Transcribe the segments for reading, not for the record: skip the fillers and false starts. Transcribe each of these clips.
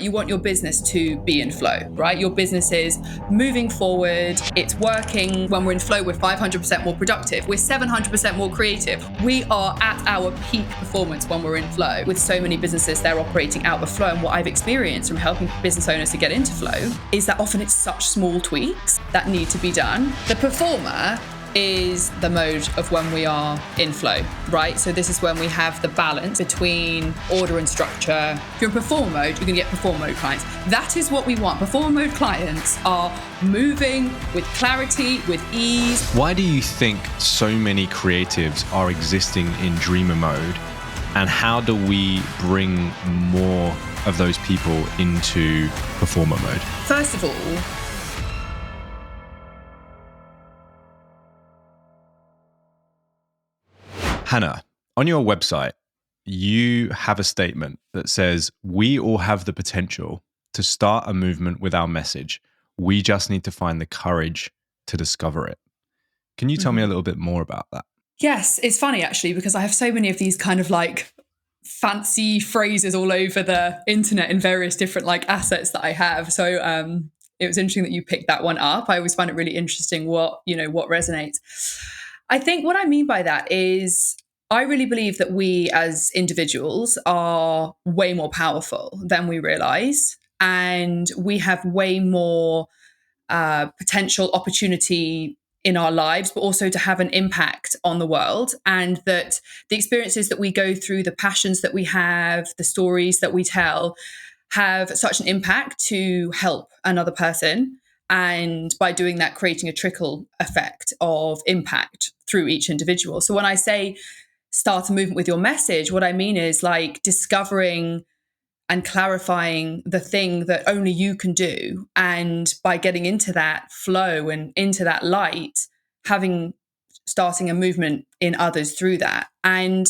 You want your business to be in flow, right? Your business is moving forward. It's working. When we're in flow, we're 500% more productive. We're 700% more creative. We are at our peak performance when we're in flow. With so many businesses, they're operating out of flow. And what I've experienced from helping business owners to get into flow is that often it's such small tweaks that need to be done. The performer is the mode of when we are in flow, right? So this is when we have the balance between order and structure. If you're in perform mode, you're going to get perform mode clients. That is what we want. Perform mode clients are moving with clarity, with ease. Why do you think so many creatives are existing in dreamer mode? And how do we bring more of those people into performer mode? First of all, Hannah, on your website, you have a statement that says, we all have the potential to start a movement with our message. We just need to find the courage to discover it. Can you tell me a little bit more about that? Yes, it's funny actually, because I have so many of these kind of like fancy phrases all over the internet in various different like assets that I have. So it was interesting that you picked that one up. I always find it really interesting what resonates. I think what I mean by that is I really believe that we as individuals are way more powerful than we realize. And we have way more potential opportunity in our lives, but also to have an impact on the world. And that the experiences that we go through, the passions that we have, the stories that we tell have such an impact to help another person. And by doing that, creating a trickle effect of impact through each individual. So when I say start a movement with your message, what I mean is like discovering and clarifying the thing that only you can do. And by getting into that flow and into that light, starting a movement in others through that. And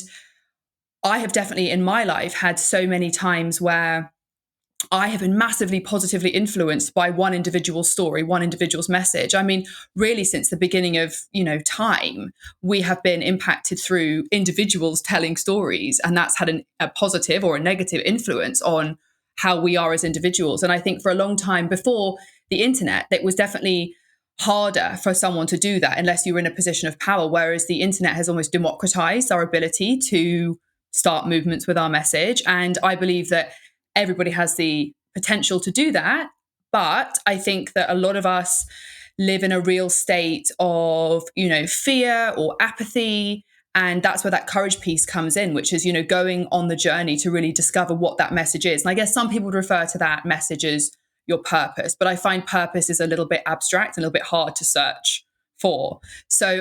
I have definitely in my life had so many times where I have been massively positively influenced by one individual's story, one individual's message. I mean, really, since the beginning of, time, we have been impacted through individuals telling stories, and that's had a positive or a negative influence on how we are as individuals. And I think for a long time before the internet, it was definitely harder for someone to do that unless you were in a position of power, whereas the internet has almost democratized our ability to start movements with our message. And I believe that everybody has the potential to do that. But I think that a lot of us live in a real state of, fear or apathy. And that's where that courage piece comes in, which is, going on the journey to really discover what that message is. And I guess some people would refer to that message as your purpose, but I find purpose is a little bit abstract and a little bit hard to search for. So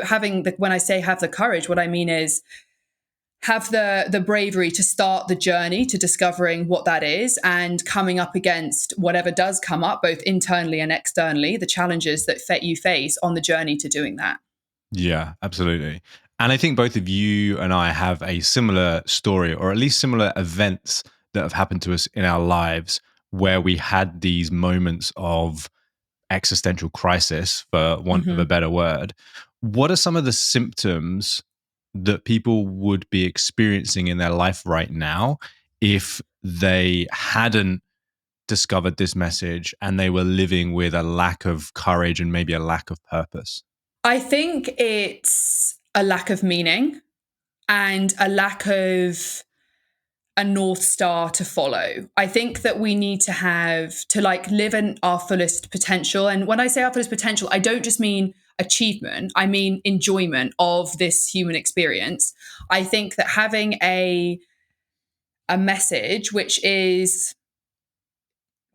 when I say have the courage, what I mean is have the bravery to start the journey to discovering what that is and coming up against whatever does come up, both internally and externally, the challenges that you face on the journey to doing that. Yeah, absolutely. And I think both of you and I have a similar story, or at least similar events that have happened to us in our lives where we had these moments of existential crisis, for want of a better word. What are some of the symptoms that people would be experiencing in their life right now if they hadn't discovered this message and they were living with a lack of courage and maybe a lack of purpose? I think it's a lack of meaning and a lack of a North Star to follow. I think that we need to live in our fullest potential. And when I say our fullest potential, I don't just mean achievement, I mean enjoyment of this human experience. I think that having a message which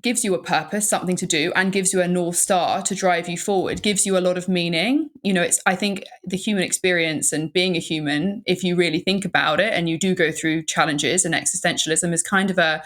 gives you a purpose, something to do, and gives you a North Star to drive you forward, gives you a lot of meaning. I think the human experience and being a human, if you really think about it, and you do go through challenges, and existentialism is kind of a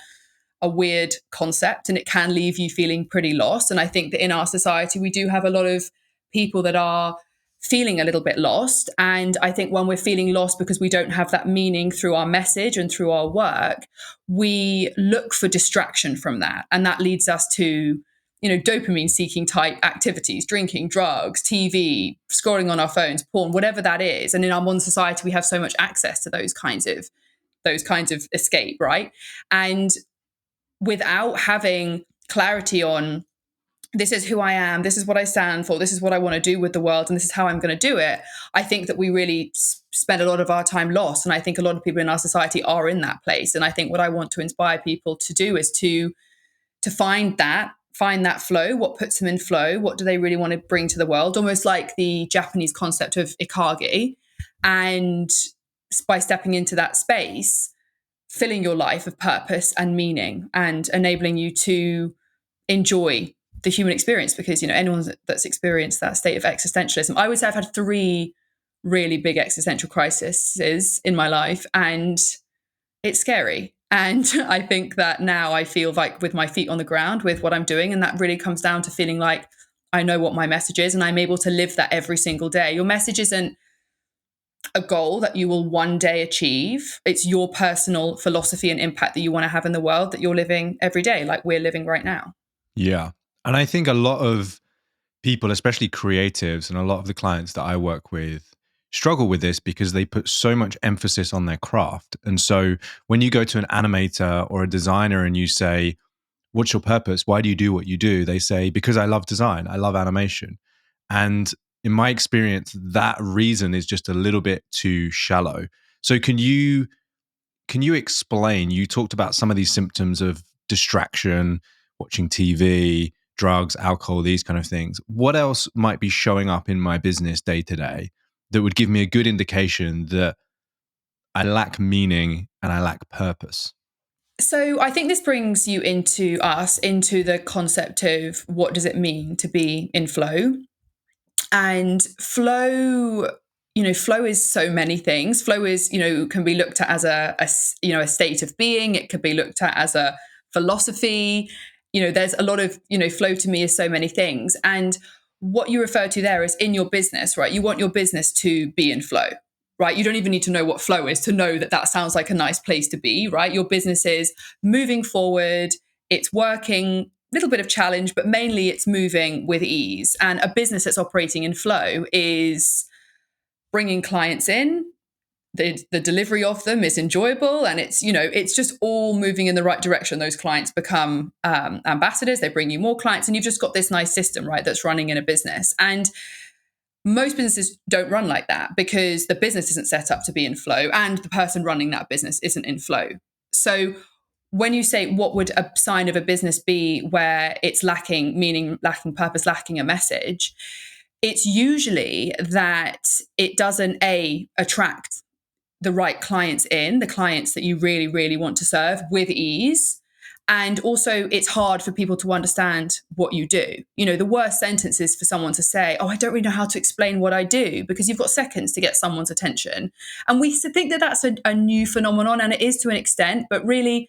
weird concept, and it can leave you feeling pretty lost. And I think that in our society, we do have a lot of people that are feeling a little bit lost. And I think when we're feeling lost because we don't have that meaning through our message and through our work, we look for distraction from that. And that leads us to, dopamine seeking type activities, drinking, drugs, TV, scrolling on our phones, porn, whatever that is. And in our modern society, we have so much access to those kinds of escape, right? And without having clarity on, this is who I am, this is what I stand for, this is what I want to do with the world, and this is how I'm going to do it, I think that we really spend a lot of our time lost. And I think a lot of people in our society are in that place. And I think what I want to inspire people to do is to find that flow, what puts them in flow, what do they really want to bring to the world, almost like the Japanese concept of ikage. And by stepping into that space, filling your life of purpose and meaning and enabling you to enjoy the human experience. Because, anyone that's experienced that state of existentialism, I would say I've had 3 really big existential crises in my life, and it's scary. And I think that now I feel like with my feet on the ground with what I'm doing, and that really comes down to feeling like I know what my message is and I'm able to live that every single day. Your message isn't a goal that you will one day achieve. It's your personal philosophy and impact that you want to have in the world that you're living every day, like we're living right now. Yeah. And I think a lot of people, especially creatives, and a lot of the clients that I work with struggle with this because they put so much emphasis on their craft. And so when you go to an animator or a designer and you say, what's your purpose? Why do you do what you do? They say, because I love design, I love animation. And in my experience, that reason is just a little bit too shallow. So can you explain, you talked about some of these symptoms of distraction, watching TV, drugs, alcohol, these kind of things. What else might be showing up in my business day to day that would give me a good indication that I lack meaning and I lack purpose? So I think this brings you into the concept of what does it mean to be in flow. And flow is so many things. Flow is, can be looked at as a state of being. It could be looked at as a philosophy. There's a lot of, flow to me is so many things. And what you refer to there is in your business, right? You want your business to be in flow, right? You don't even need to know what flow is to know that that sounds like a nice place to be, right? Your business is moving forward. It's working, little bit of challenge, but mainly it's moving with ease. And a business that's operating in flow is bringing clients in. The delivery of them is enjoyable, and it's just all moving in the right direction. Those clients become ambassadors. They bring you more clients, and you've just got this nice system, right, that's running in a business. And most businesses don't run like that because the business isn't set up to be in flow, and the person running that business isn't in flow. So when you say what would a sign of a business be where it's lacking meaning, lacking purpose, lacking a message, it's usually that it doesn't attract the right clients in, the clients that you really, really want to serve with ease. And also it's hard for people to understand what you do. The worst sentence is for someone to say, oh, I don't really know how to explain what I do, because you've got seconds to get someone's attention. And we think that that's a new phenomenon, and it is to an extent, but really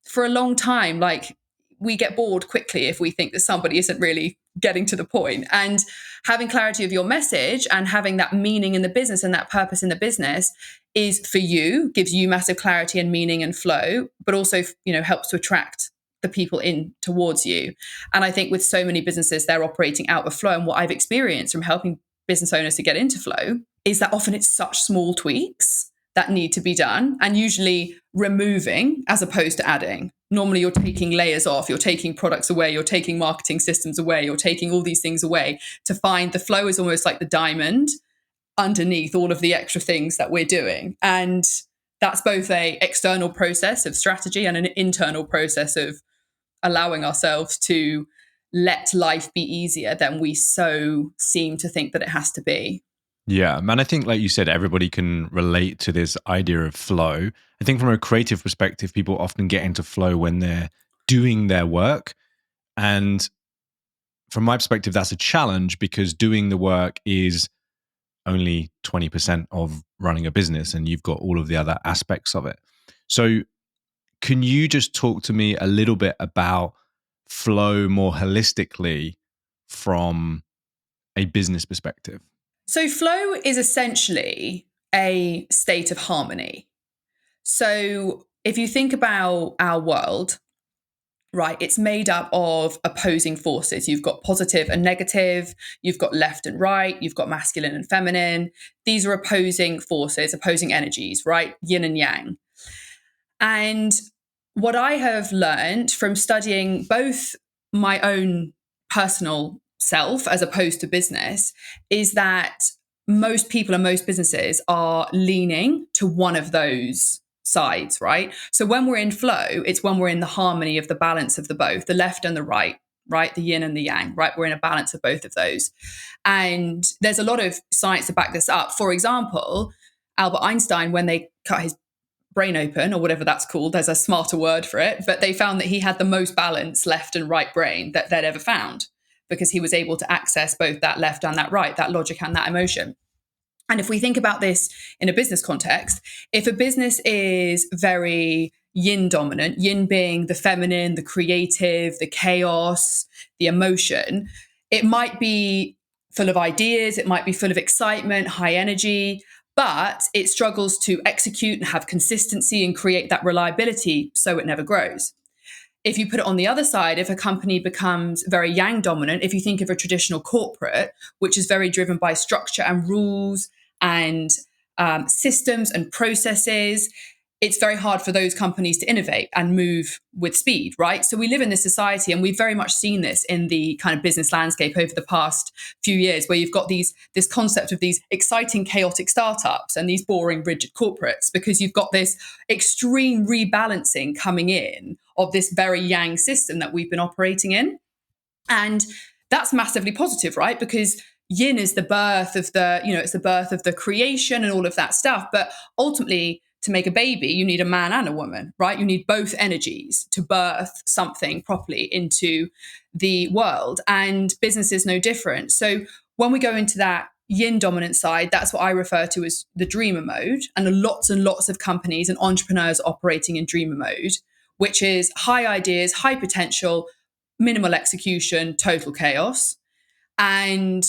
for a long time, like, we get bored quickly if we think that somebody isn't really getting to the point. And having clarity of your message and having that meaning in the business and that purpose in the business is for you, gives you massive clarity and meaning and flow, but also, helps to attract the people in towards you. And I think with so many businesses, they're operating out of flow. And what I've experienced from helping business owners to get into flow is that often it's such small tweaks that need to be done, and usually removing as opposed to adding. Normally you're taking layers off, you're taking products away, you're taking marketing systems away, you're taking all these things away to find the flow is almost like the diamond underneath all of the extra things that we're doing. And that's both a external process of strategy and an internal process of allowing ourselves to let life be easier than we so seem to think that it has to be. Yeah, man, I think, like you said, everybody can relate to this idea of flow. I think from a creative perspective, people often get into flow when they're doing their work. And from my perspective, that's a challenge because doing the work is only 20% of running a business, and you've got all of the other aspects of it. So can you just talk to me a little bit about flow more holistically from a business perspective? So flow is essentially a state of harmony. So if you think about our world, right, it's made up of opposing forces. You've got positive and negative, you've got left and right, you've got masculine and feminine. These are opposing forces, opposing energies, right? Yin and yang. And What I have learned from studying both my own personal self as opposed to business is that most people and most businesses are leaning to one of those sides, right? So when we're in flow, it's when we're in the harmony of the balance of the both, the left and the right? The yin and the yang, right? We're in a balance of both of those. And there's a lot of science to back this up. For example, Albert Einstein, when they cut his brain open, or whatever that's called, there's a smarter word for it, but they found that he had the most balanced left and right brain that they'd ever found, because he was able to access both that left and that right, that logic and that emotion. And if we think about this in a business context, if a business is very yin dominant, yin being the feminine, the creative, the chaos, the emotion, it might be full of ideas, it might be full of excitement, high energy, but it struggles to execute and have consistency and create that reliability, so it never grows. If you put it on the other side, if a company becomes very yang dominant, if you think of a traditional corporate, which is very driven by structure and rules and systems and processes, it's very hard for those companies to innovate and move with speed, right? So we live in this society, and we've very much seen this in the kind of business landscape over the past few years, where you've got this concept of these exciting, chaotic startups and these boring, rigid corporates, because you've got this extreme rebalancing coming in of this very yang system that we've been operating in. And that's massively positive, right? Because yin is the birth of it's the birth of the creation and all of that stuff. But ultimately, to make a baby, you need a man and a woman, right? You need both energies to birth something properly into the world. And business is no different. So when we go into that yin dominant side, that's what I refer to as the dreamer mode. And lots of companies and entrepreneurs operating in dreamer mode, which is high ideas, high potential, minimal execution, total chaos. And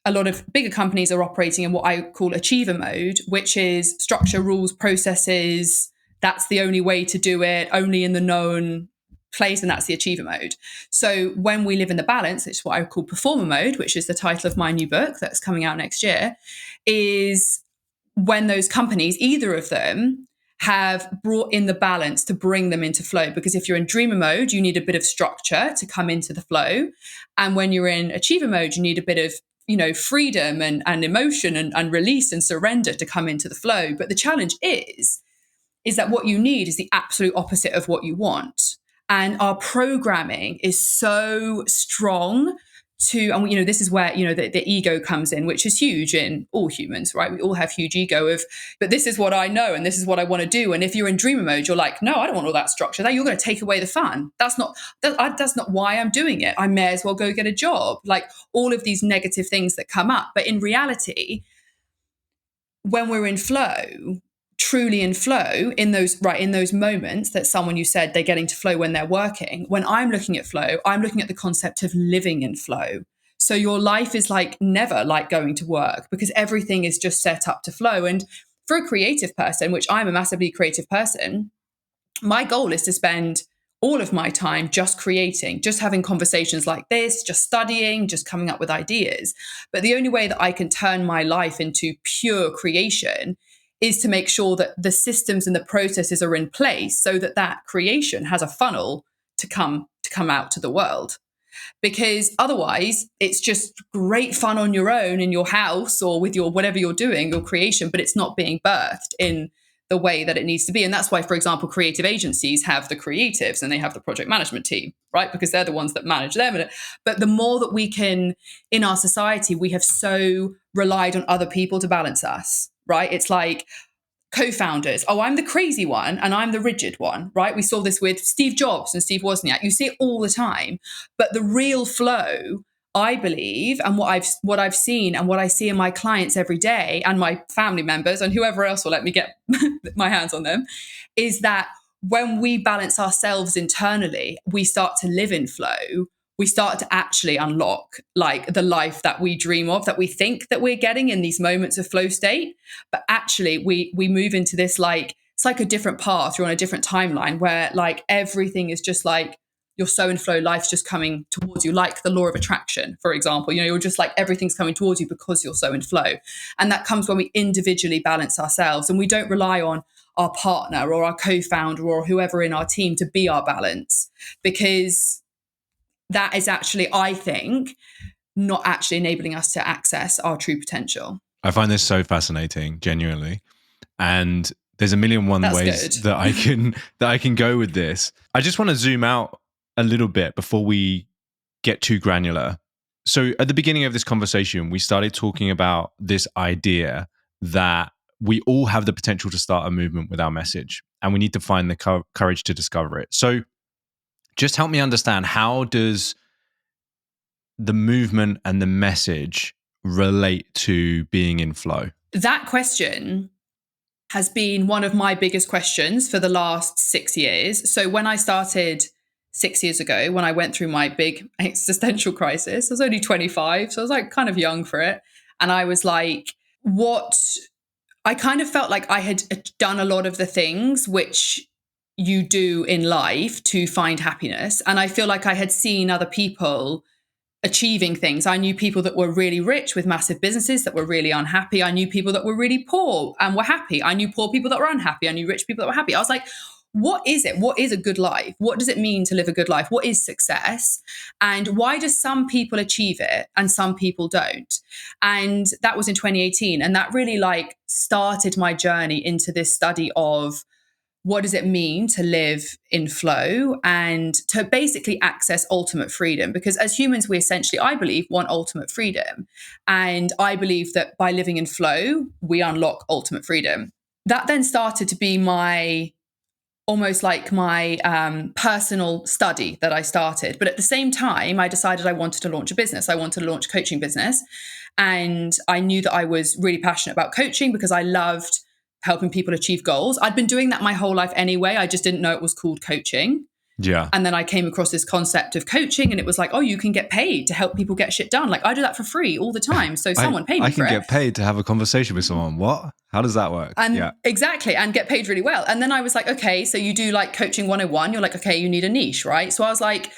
a lot of bigger companies are operating in what I call achiever mode, which is structure, rules, processes. That's the only way to do it, only in the known place, and that's the achiever mode. So when we live in the balance, it's what I call performer mode, which is the title of my new book that's coming out next year, is when those companies, either of them, have brought in the balance to bring them into flow. Because if you're in dreamer mode, you need a bit of structure to come into the flow. And when you're in achiever mode, you need a bit of freedom and emotion and release and surrender to come into the flow. But the challenge is that what you need is the absolute opposite of what you want. And our programming is so strong and this is where, the ego comes in, which is huge in all humans, right? We all have huge ego but this is what I know and this is what I want to do. And if you're in dreamer mode, you're like, no, I don't want all that structure. You're going to take away the fun. That's not why I'm doing it. I may as well go get a job. Like all of these negative things that come up. But in reality, when we're in flow, truly in flow, in those moments that someone, you said they're getting to flow when they're working. When I'm looking at flow, I'm looking at the concept of living in flow. So your life is never like going to work, because everything is just set up to flow. And for a creative person, which I'm a massively creative person, my goal is to spend all of my time just creating, just having conversations like this, just studying, just coming up with ideas. But the only way that I can turn my life into pure creation is to make sure that the systems and the processes are in place so that creation has a funnel to come out to the world. Because otherwise, it's just great fun on your own in your house or with your whatever you're doing, your creation, but it's not being birthed in the way that it needs to be. And that's why, for example, creative agencies have the creatives and they have the project management team, right? Because they're the ones that manage them. But the more that we can, in our society, we have so relied on other people to balance us. Right? It's like co-founders. Oh, I'm the crazy one and I'm the rigid one, right? We saw this with Steve Jobs and Steve Wozniak. You see it all the time. But the real flow, I believe, and what I've seen and what I see in my clients every day and my family members and whoever else will let me get my hands on them, is that when we balance ourselves internally, we start to live in flow. We start to actually unlock the life that we dream of, that we think that we're getting in these moments of flow state. But actually we move into this, it's like a different path. You're on a different timeline where everything is just you're so in flow, life's just coming towards you, like the law of attraction, for example. You're just everything's coming towards you because you're so in flow. And that comes when we individually balance ourselves and we don't rely on our partner or our co-founder or whoever in our team to be our balance, because that is actually, I think, not actually enabling us to access our true potential. I find this so fascinating, genuinely. And there's a million one That's ways good. that I can go with this. I just want to zoom out a little bit before we get too granular. So at the beginning of this conversation, we started talking about this idea that we all have the potential to start a movement with our message, and we need to find the courage to discover it. So just help me understand, how does the movement and the message relate to being in flow? That question has been one of my biggest questions for the last 6 years. So when I started 6 years ago, when I went through my big existential crisis, I was only 25. So I was like kind of young for it. And I was like, what? I kind of felt like I had done a lot of the things which you do in life to find happiness. And I feel like I had seen other people achieving things. I knew people that were really rich with massive businesses that were really unhappy. I knew people that were really poor and were happy. I knew poor people that were unhappy. I knew rich people that were happy. I was like, what is it? What is a good life? What does it mean to live a good life? What is success? And why do some people achieve it and some people don't? And that was in 2018. And that really like started my journey into this study of what does it mean to live in flow and to basically access ultimate freedom? Because as humans, we essentially, I believe, want ultimate freedom. And I believe that by living in flow, we unlock ultimate freedom. That then started to be my almost like my personal study that I started. But at the same time, I decided I wanted to launch a business. I wanted to launch a coaching business. And I knew that I was really passionate about coaching because I loved helping people achieve goals. I'd been doing that my whole life anyway. I just didn't know it was called coaching. Yeah. And then I came across this concept of coaching, and it was like, oh, you can get paid to help people get shit done. Like I do that for free all the time. So someone pay me I for can it. get paid to have a conversation with someone. What? How does that work? And yeah. exactly. And get paid really well. And then I was like, okay, so you do like coaching 101. You're like, okay, you need a niche, right? So I was like,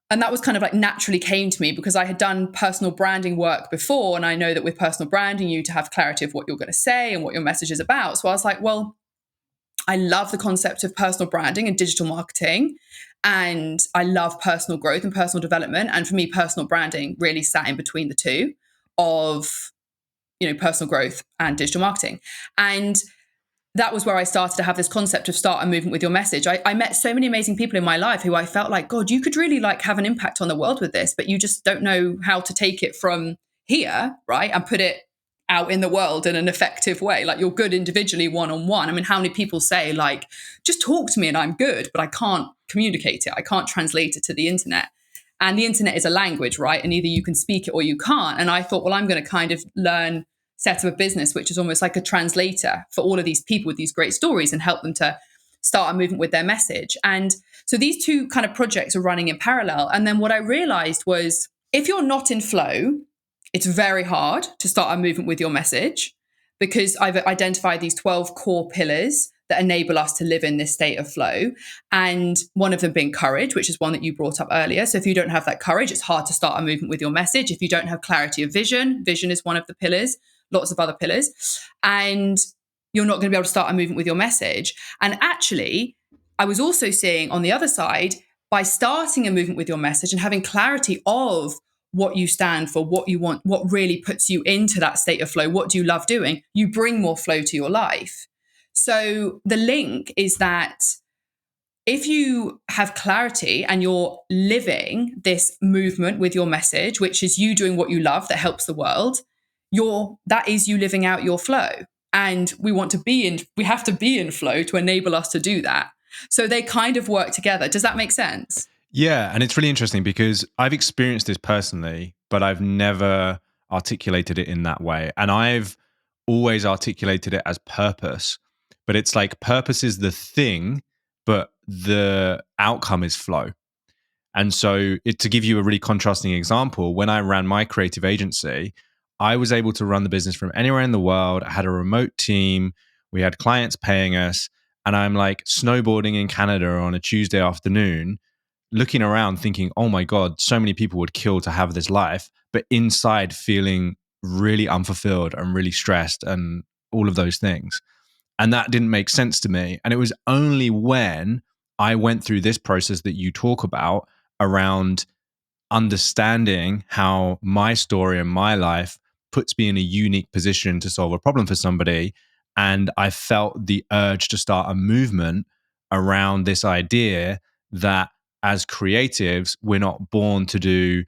and that was kind of like naturally came to me because I had done personal branding work before. And I know that with personal branding, you need to have clarity of what you're going to say and what your message is about. So I was like, well, I love the concept of personal branding and digital marketing. And I love personal growth and personal development. And for me, personal branding really sat in between the two of, personal growth and digital marketing. And that was where I started to have this concept of start a movement with your message. I met so many amazing people in my life who I felt like, God, you could really like have an impact on the world with this, but you just don't know how to take it from here, right? And put it out in the world in an effective way. Like you're good individually, one-on-one. I mean, how many people say like, just talk to me and I'm good, but I can't communicate it. I can't translate it to the internet. And the internet is a language, right? And either you can speak it or you can't. And I thought, well, I'm going to kind of set up a business which is almost like a translator for all of these people with these great stories and help them to start a movement with their message. And so these two kind of projects are running in parallel. And then what I realized was if you're not in flow, it's very hard to start a movement with your message because I've identified these 12 core pillars that enable us to live in this state of flow. And one of them being courage, which is one that you brought up earlier. So if you don't have that courage, it's hard to start a movement with your message. If you don't have clarity of vision, vision is one of the pillars, lots of other pillars, and you're not going to be able to start a movement with your message. And actually, I was also seeing on the other side, by starting a movement with your message and having clarity of what you stand for, what you want, what really puts you into that state of flow, what do you love doing, you bring more flow to your life. So the link is that if you have clarity and you're living this movement with your message, which is you doing what you love that helps the world, that is you living out your flow. And we have to be in flow to enable us to do that. So they kind of work together. Does that make sense? Yeah. And it's really interesting because I've experienced this personally, but I've never articulated it in that way. And I've always articulated it as purpose, but it's like purpose is the thing, but the outcome is flow. And so to give you a really contrasting example, when I ran my creative agency, I was able to run the business from anywhere in the world. I had a remote team. We had clients paying us. And I'm like snowboarding in Canada on a Tuesday afternoon, looking around thinking, oh my God, so many people would kill to have this life, but inside feeling really unfulfilled and really stressed and all of those things. And that didn't make sense to me. And it was only when I went through this process that you talk about around understanding how my story and my life puts me in a unique position to solve a problem for somebody. And I felt the urge to start a movement around this idea that as creatives, we're not born to do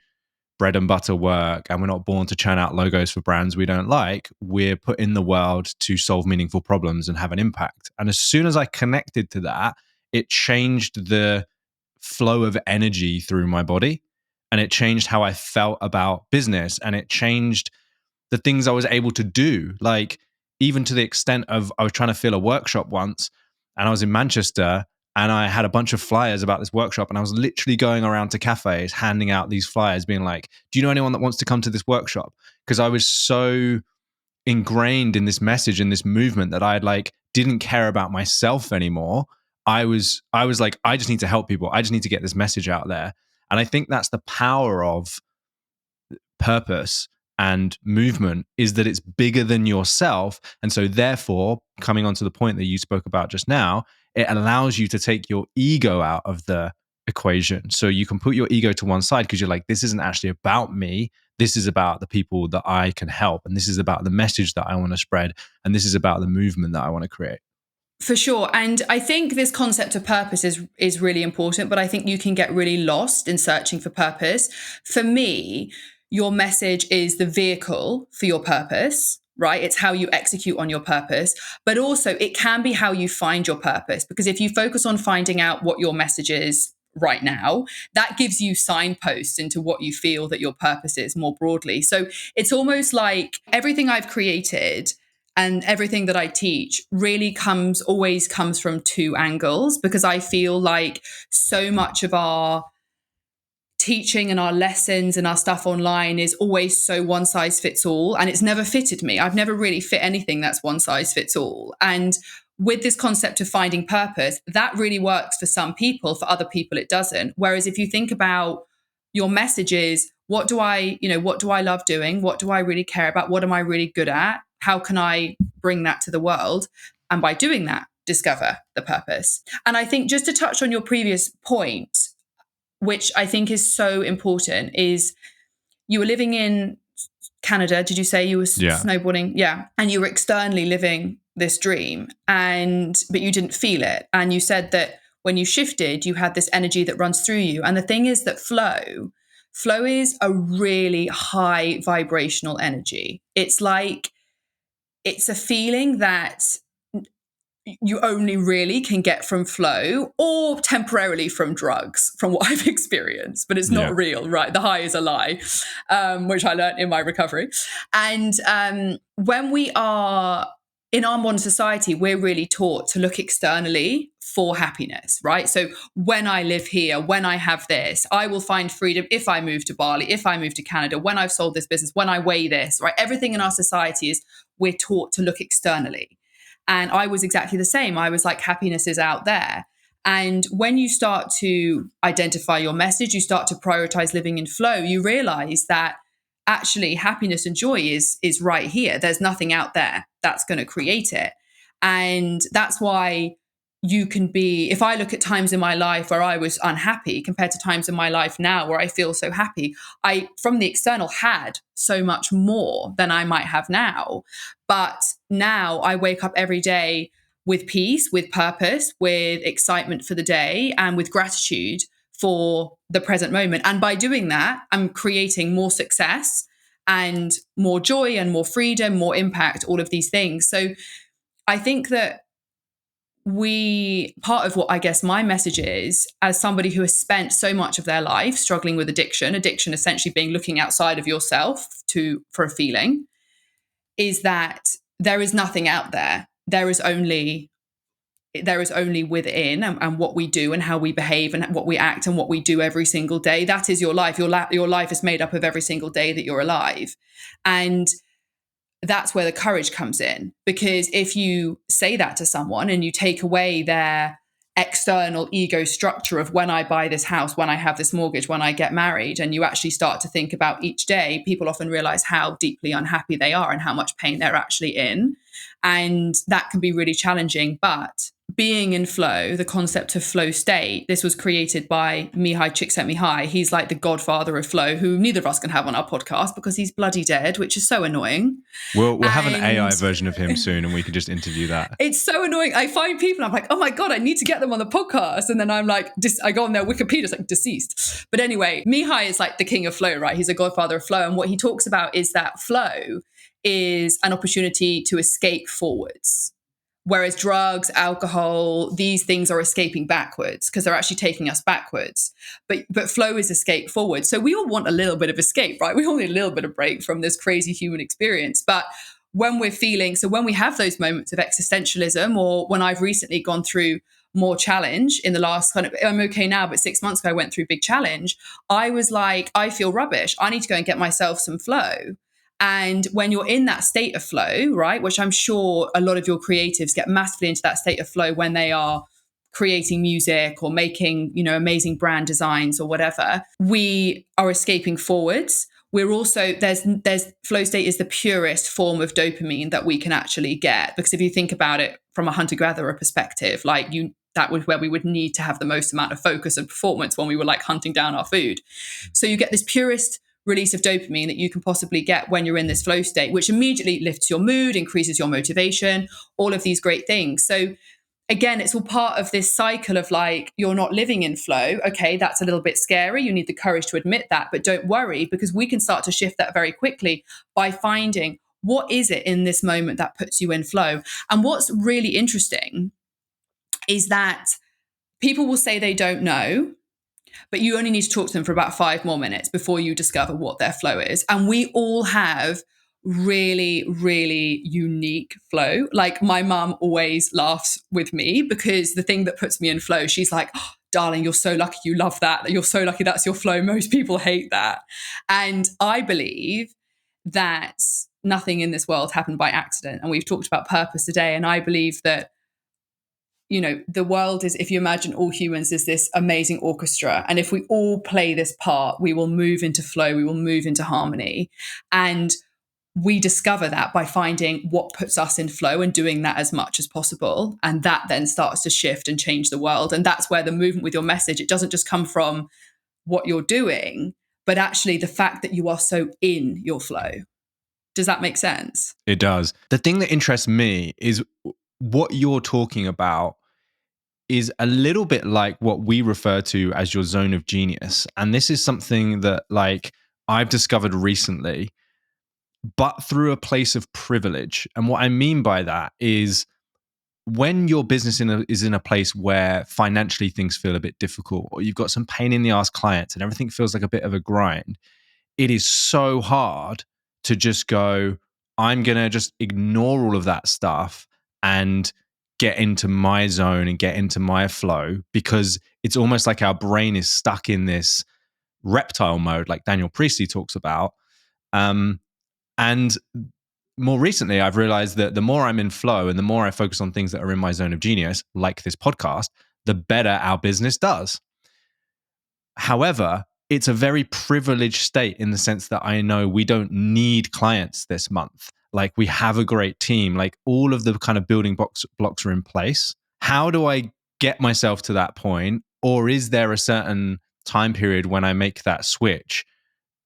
bread and butter work, and we're not born to churn out logos for brands we don't like. We're put in the world to solve meaningful problems and have an impact. And as soon as I connected to that, it changed the flow of energy through my body, and it changed how I felt about business, and it changed the things I was able to do. Like, even to the extent of, I was trying to fill a workshop once, and I was in Manchester, and I had a bunch of flyers about this workshop, and I was literally going around to cafes handing out these flyers being like, do you know anyone that wants to come to this workshop? Because I was so ingrained in this message and this movement that I like didn't care about myself anymore. I was like, I just need to help people. I just need to get this message out there. And I think that's the power of purpose and movement, is that it's bigger than yourself. And so therefore, coming on to the point that you spoke about just now, it allows you to take your ego out of the equation. So you can put your ego to one side because you're like, this isn't actually about me. This is about the people that I can help. And this is about the message that I want to spread. And this is about the movement that I want to create. For sure. And I think this concept of purpose is really important, but I think you can get really lost in searching for purpose. For me, your message is the vehicle for your purpose, right? It's how you execute on your purpose, but also it can be how you find your purpose. Because if you focus on finding out what your message is right now, that gives you signposts into what you feel that your purpose is more broadly. So it's almost like everything I've created and everything that I teach really always comes from two angles, because I feel like so much of our teaching and our lessons and our stuff online is always so one size fits all. And it's never fitted me. I've never really fit anything that's one size fits all. And with this concept of finding purpose, that really works for some people. For other people, it doesn't. Whereas if you think about your messages, what do I love doing? What do I really care about? What am I really good at? How can I bring that to the world? And by doing that, discover the purpose. And I think, just to touch on your previous point, which I think is so important, is you were living in Canada. Did you say you were snowboarding? Yeah. And you were externally living this dream, but you didn't feel it. And you said that when you shifted, you had this energy that runs through you. And the thing is that flow is a really high vibrational energy. It's a feeling that you only really can get from flow, or temporarily from drugs, from what I've experienced, but it's not real, right? The high is a lie, which I learned in my recovery. And when we are in our modern society, we're really taught to look externally for happiness, right? So when I live here, when I have this, I will find freedom if I move to Bali, if I move to Canada, when I've sold this business, when I weigh this, right? Everything in our society is, we're taught to look externally. And I was exactly the same. I was like, happiness is out there. And when you start to identify your message, you start to prioritize living in flow, you realize that actually happiness and joy is right here. There's nothing out there that's going to create it. And that's why you can be, if I look at times in my life where I was unhappy compared to times in my life now where I feel so happy, I, from the external, had so much more than I might have now. But now I wake up every day with peace, with purpose, with excitement for the day, and with gratitude for the present moment. And by doing that, I'm creating more success and more joy and more freedom, more impact, all of these things. So I think that part of what I guess my message is, as somebody who has spent so much of their life struggling with addiction essentially being looking outside of yourself for a feeling, is that there is nothing out there. There is only within, and what we do and how we behave and what we act and what we do every single day. That is your life. Your life is made up of every single day that you're alive. And that's where the courage comes in, because if you say that to someone and you take away their external ego structure of, when I buy this house, when I have this mortgage, when I get married, and you actually start to think about each day, people often realize how deeply unhappy they are and how much pain they're actually in. And that can be really challenging. But being in flow, the concept of flow state, this was created by Mihai Csikszentmihalyi. He's like the godfather of flow, who neither of us can have on our podcast because he's bloody dead, which is so annoying. We'll have an AI version of him soon, and we can just interview that. It's so annoying. I find people, I'm like, oh my God, I need to get them on the podcast. And then I'm like, I go on their Wikipedia, it's like deceased. But anyway, Mihai is like the king of flow, right? He's a godfather of flow. And what he talks about is that flow is an opportunity to escape forwards. Whereas drugs, alcohol, these things are escaping backwards because they're actually taking us backwards. But flow is escape forward. So we all want a little bit of escape, right? We all need a little bit of break from this crazy human experience. But when we have those moments of existentialism, or when I've recently gone through more challenge in the last I'm okay now, but 6 months ago I went through big challenge. I was like, I feel rubbish. I need to go and get myself some flow. And when you're in that state of flow, right, which I'm sure a lot of your creatives get massively into that state of flow when they are creating music or making, amazing brand designs or whatever, we are escaping forwards. We're also, there's flow state is the purest form of dopamine that we can actually get. Because if you think about it from a hunter-gatherer perspective, that was where we would need to have the most amount of focus and performance when we were like hunting down our food. So you get this purest release of dopamine that you can possibly get when you're in this flow state, which immediately lifts your mood, increases your motivation, all of these great things. So again, it's all part of this cycle of like, you're not living in flow. Okay, that's a little bit scary. You need the courage to admit that, but don't worry, because we can start to shift that very quickly by finding what is it in this moment that puts you in flow. And what's really interesting is that people will say they don't know, but you only need to talk to them for about 5 more minutes before you discover what their flow is. And we all have really, really unique flow. Like my mum always laughs with me because the thing that puts me in flow, she's like, oh, darling, you're so lucky you love that. You're so lucky that's your flow. Most people hate that. And I believe that nothing in this world happened by accident. And we've talked about purpose today. And I believe that the world is, if you imagine all humans is this amazing orchestra. And if we all play this part, we will move into flow, we will move into harmony. And we discover that by finding what puts us in flow and doing that as much as possible. And that then starts to shift and change the world. And that's where the movement with your message, it doesn't just come from what you're doing, but actually the fact that you are so in your flow. Does that make sense? It does. The thing that interests me is what you're talking about is a little bit like what we refer to as your zone of genius. And this is something that I've discovered recently, but through a place of privilege. And what I mean by that is when your business is in a place where financially things feel a bit difficult, or you've got some pain in the ass clients and everything feels like a bit of a grind, it is so hard to just go, I'm going to just ignore all of that stuff and get into my zone and get into my flow, because it's almost like our brain is stuck in this reptile mode, like Daniel Priestley talks about. And more recently, I've realized that the more I'm in flow and the more I focus on things that are in my zone of genius, like this podcast, the better our business does. However, it's a very privileged state in the sense that I know we don't need clients this month. Like we have a great team, like all of the kind of building blocks are in place. How do I get myself to that point? Or is there a certain time period when I make that switch,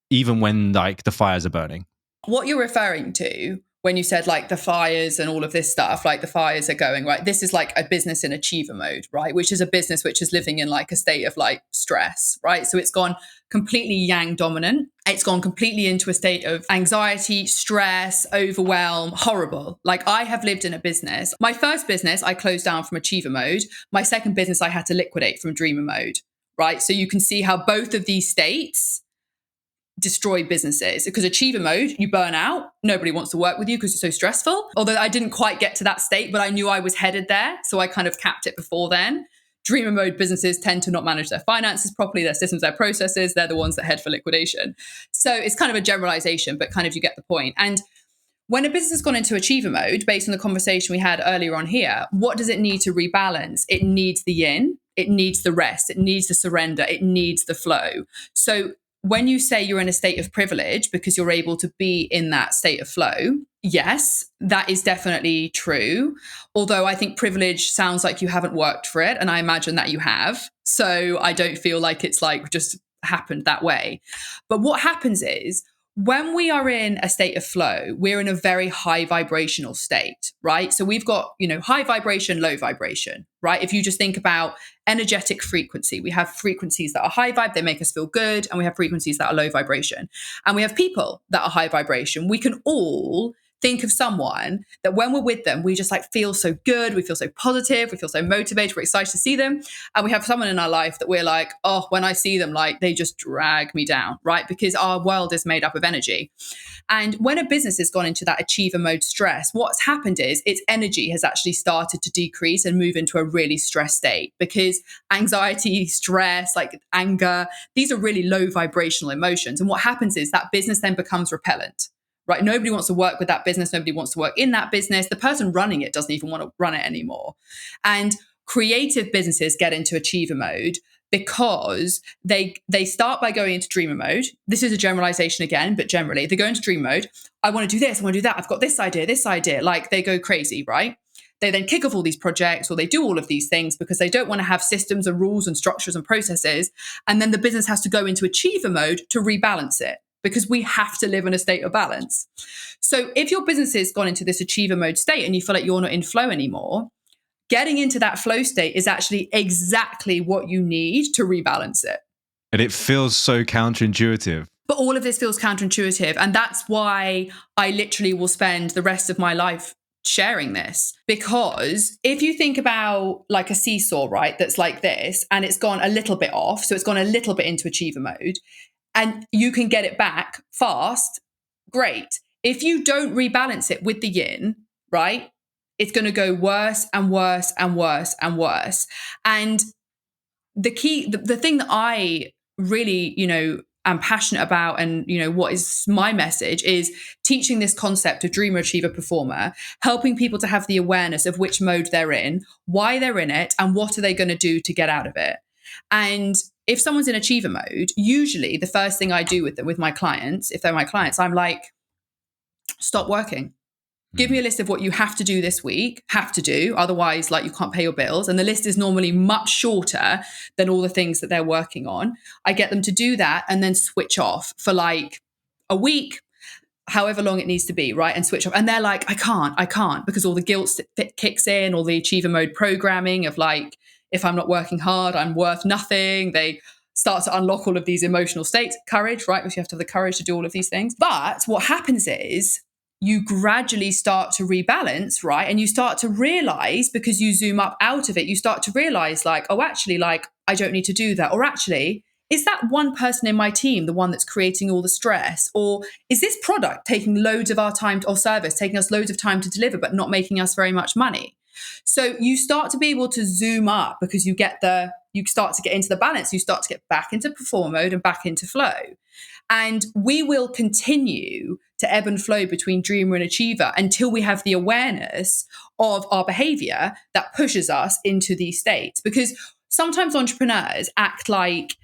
even when like the fires are burning? What you're referring to when you said like the fires and all of this stuff, like the fires are going, right? This is like a business in achiever mode, right? Which is a business which is living in like a state of like stress, right? So it's gone completely yang dominant. It's gone completely into a state of anxiety, stress, overwhelm, horrible. Like I have lived in a business. My first business, I closed down from achiever mode. My second business, I had to liquidate from dreamer mode, right? So you can see how both of these states destroy businesses, because achiever mode, you burn out. Nobody wants to work with you because it's so stressful. Although I didn't quite get to that state, but I knew I was headed there. So I kind of capped it before then. Dreamer mode businesses tend to not manage their finances properly, their systems, their processes. They're the ones that head for liquidation. So it's kind of a generalization, but kind of you get the point. And when a business has gone into achiever mode, based on the conversation we had earlier on here, what does it need to rebalance? It needs the yin, it needs the rest, it needs the surrender, it needs the flow. So when you say you're in a state of privilege because you're able to be in that state of flow, yes, that is definitely true. Although I think privilege sounds like you haven't worked for it. And I imagine that you have. So I don't feel like it's like just happened that way. But what happens is when we are in a state of flow, we're in a very high vibrational state, right? So we've got, high vibration, low vibration, right? If you just think about energetic frequency, we have frequencies that are high vibe, they make us feel good, and we have frequencies that are low vibration. And we have people that are high vibration. We can all think of someone that when we're with them, we just like feel so good. We feel so positive. We feel so motivated. We're excited to see them. And we have someone in our life that we're like, oh, when I see them, like they just drag me down, right? Because our world is made up of energy. And when a business has gone into that achiever mode stress, what's happened is its energy has actually started to decrease and move into a really stressed state, because anxiety, stress, like anger, these are really low vibrational emotions. And what happens is that business then becomes repellent. Right? Nobody wants to work with that business. Nobody wants to work in that business. The person running it doesn't even want to run it anymore. And creative businesses get into achiever mode because they start by going into dreamer mode. This is a generalization again, but generally they go into dream mode. I want to do this. I want to do that. I've got this idea. Like they go crazy, right? They then kick off all these projects, or they do all of these things because they don't want to have systems and rules and structures and processes. And then the business has to go into achiever mode to rebalance it, because we have to live in a state of balance. So if your business has gone into this achiever mode state and you feel like you're not in flow anymore, getting into that flow state is actually exactly what you need to rebalance it. And it feels so counterintuitive. But all of this feels counterintuitive. And that's why I literally will spend the rest of my life sharing this. Because if you think about like a seesaw, right, that's like this, and it's gone a little bit off, so it's gone a little bit into achiever mode, and you can get it back fast, great. If you don't rebalance it with the yin, right, it's going to go worse and worse and worse and worse. And the key, the thing that I really, am passionate about, and, what is my message is teaching this concept of dreamer, achiever, performer, helping people to have the awareness of which mode they're in, why they're in it, and what are they going to do to get out of it. And if someone's in achiever mode, usually the first thing I do with them, with my clients, if they're my clients, I'm like, stop working. Give me a list of what you have to do this week, otherwise like you can't pay your bills. And the list is normally much shorter than all the things that they're working on. I get them to do that and then switch off for like a week, however long it needs to be, right? And switch off. And they're like, I can't, because all the guilt kicks in, all the achiever mode programming of like, if I'm not working hard, I'm worth nothing. They start to unlock all of these emotional states. Courage, right? Because you have to have the courage to do all of these things. But what happens is you gradually start to rebalance, right? And you start to realize, because you zoom up out of it, you start to realize like, oh, actually, like, I don't need to do that. Or actually, is that one person in my team the one that's creating all the stress? Or is this product taking loads of our time, or service taking us loads of time to deliver, but not making us very much money? So you start to be able to zoom up, because you start to get into the balance. You start to get back into perform mode and back into flow. And we will continue to ebb and flow between dreamer and achiever until we have the awareness of our behavior that pushes us into these states. Because sometimes entrepreneurs act like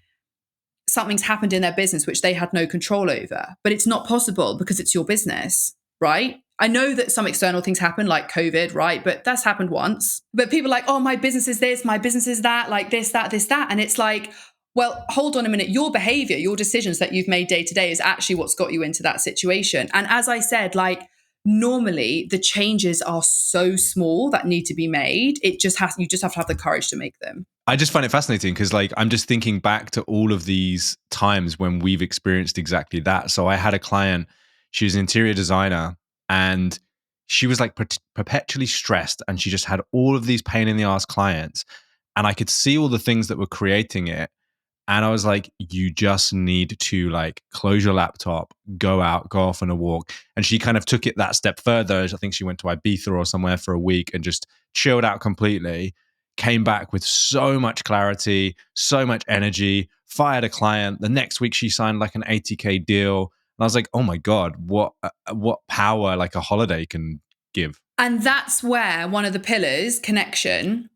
something's happened in their business which they had no control over, but it's not possible because it's your business, right? I know that some external things happen like COVID, right? But that's happened once. But people are like, oh, my business is this, my business is that, like this, that, this, that. And it's like, well, hold on a minute. Your behavior, your decisions that you've made day to day is actually what's got you into that situation. And as I said, like normally the changes are so small that need to be made. You just have to have the courage to make them. I just find it fascinating because like I'm just thinking back to all of these times when we've experienced exactly that. So I had a client, she was an interior designer, and she was like perpetually stressed, and she just had all of these pain in the ass clients, and I could see all the things that were creating it. And I was like, you just need to like close your laptop, go out, go off on a walk. And she kind of took it that step further. I think she went to Ibiza or somewhere for a week and just chilled out completely, came back with so much clarity, so much energy, fired a client. The next week she signed like an 80K deal. And I was like, oh my God, what power like a holiday can give. And that's where one of the pillars, connection,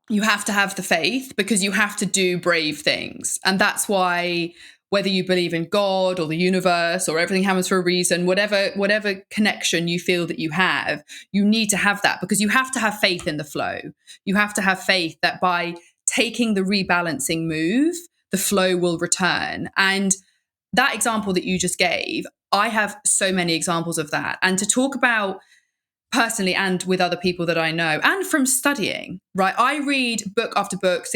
you have to have the faith, because you have to do brave things. And that's why whether you believe in God or the universe or everything happens for a reason, whatever connection you feel that you have, you need to have that, because you have to have faith in the flow. You have to have faith that by taking the rebalancing move, the flow will return. And that example that you just gave, I have so many examples of that. And to talk about personally and with other people that I know and from studying, right? I read book after book,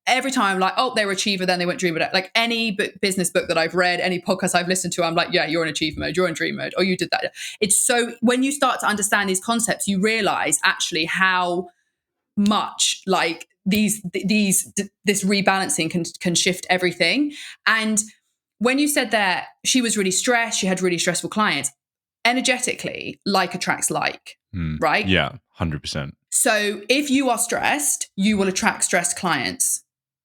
every time I'm like, oh, they were achiever, then they went dreamer. Like any business book that I've read, any podcast I've listened to, I'm like, yeah, you're in achiever mode, you're in dream mode, or you did that. It's so, when you start to understand these concepts, you realize actually how much like this rebalancing can shift everything. And when you said that she was really stressed, she had really stressful clients, energetically, like attracts like, right? Yeah, 100%. So if you are stressed, you will attract stressed clients,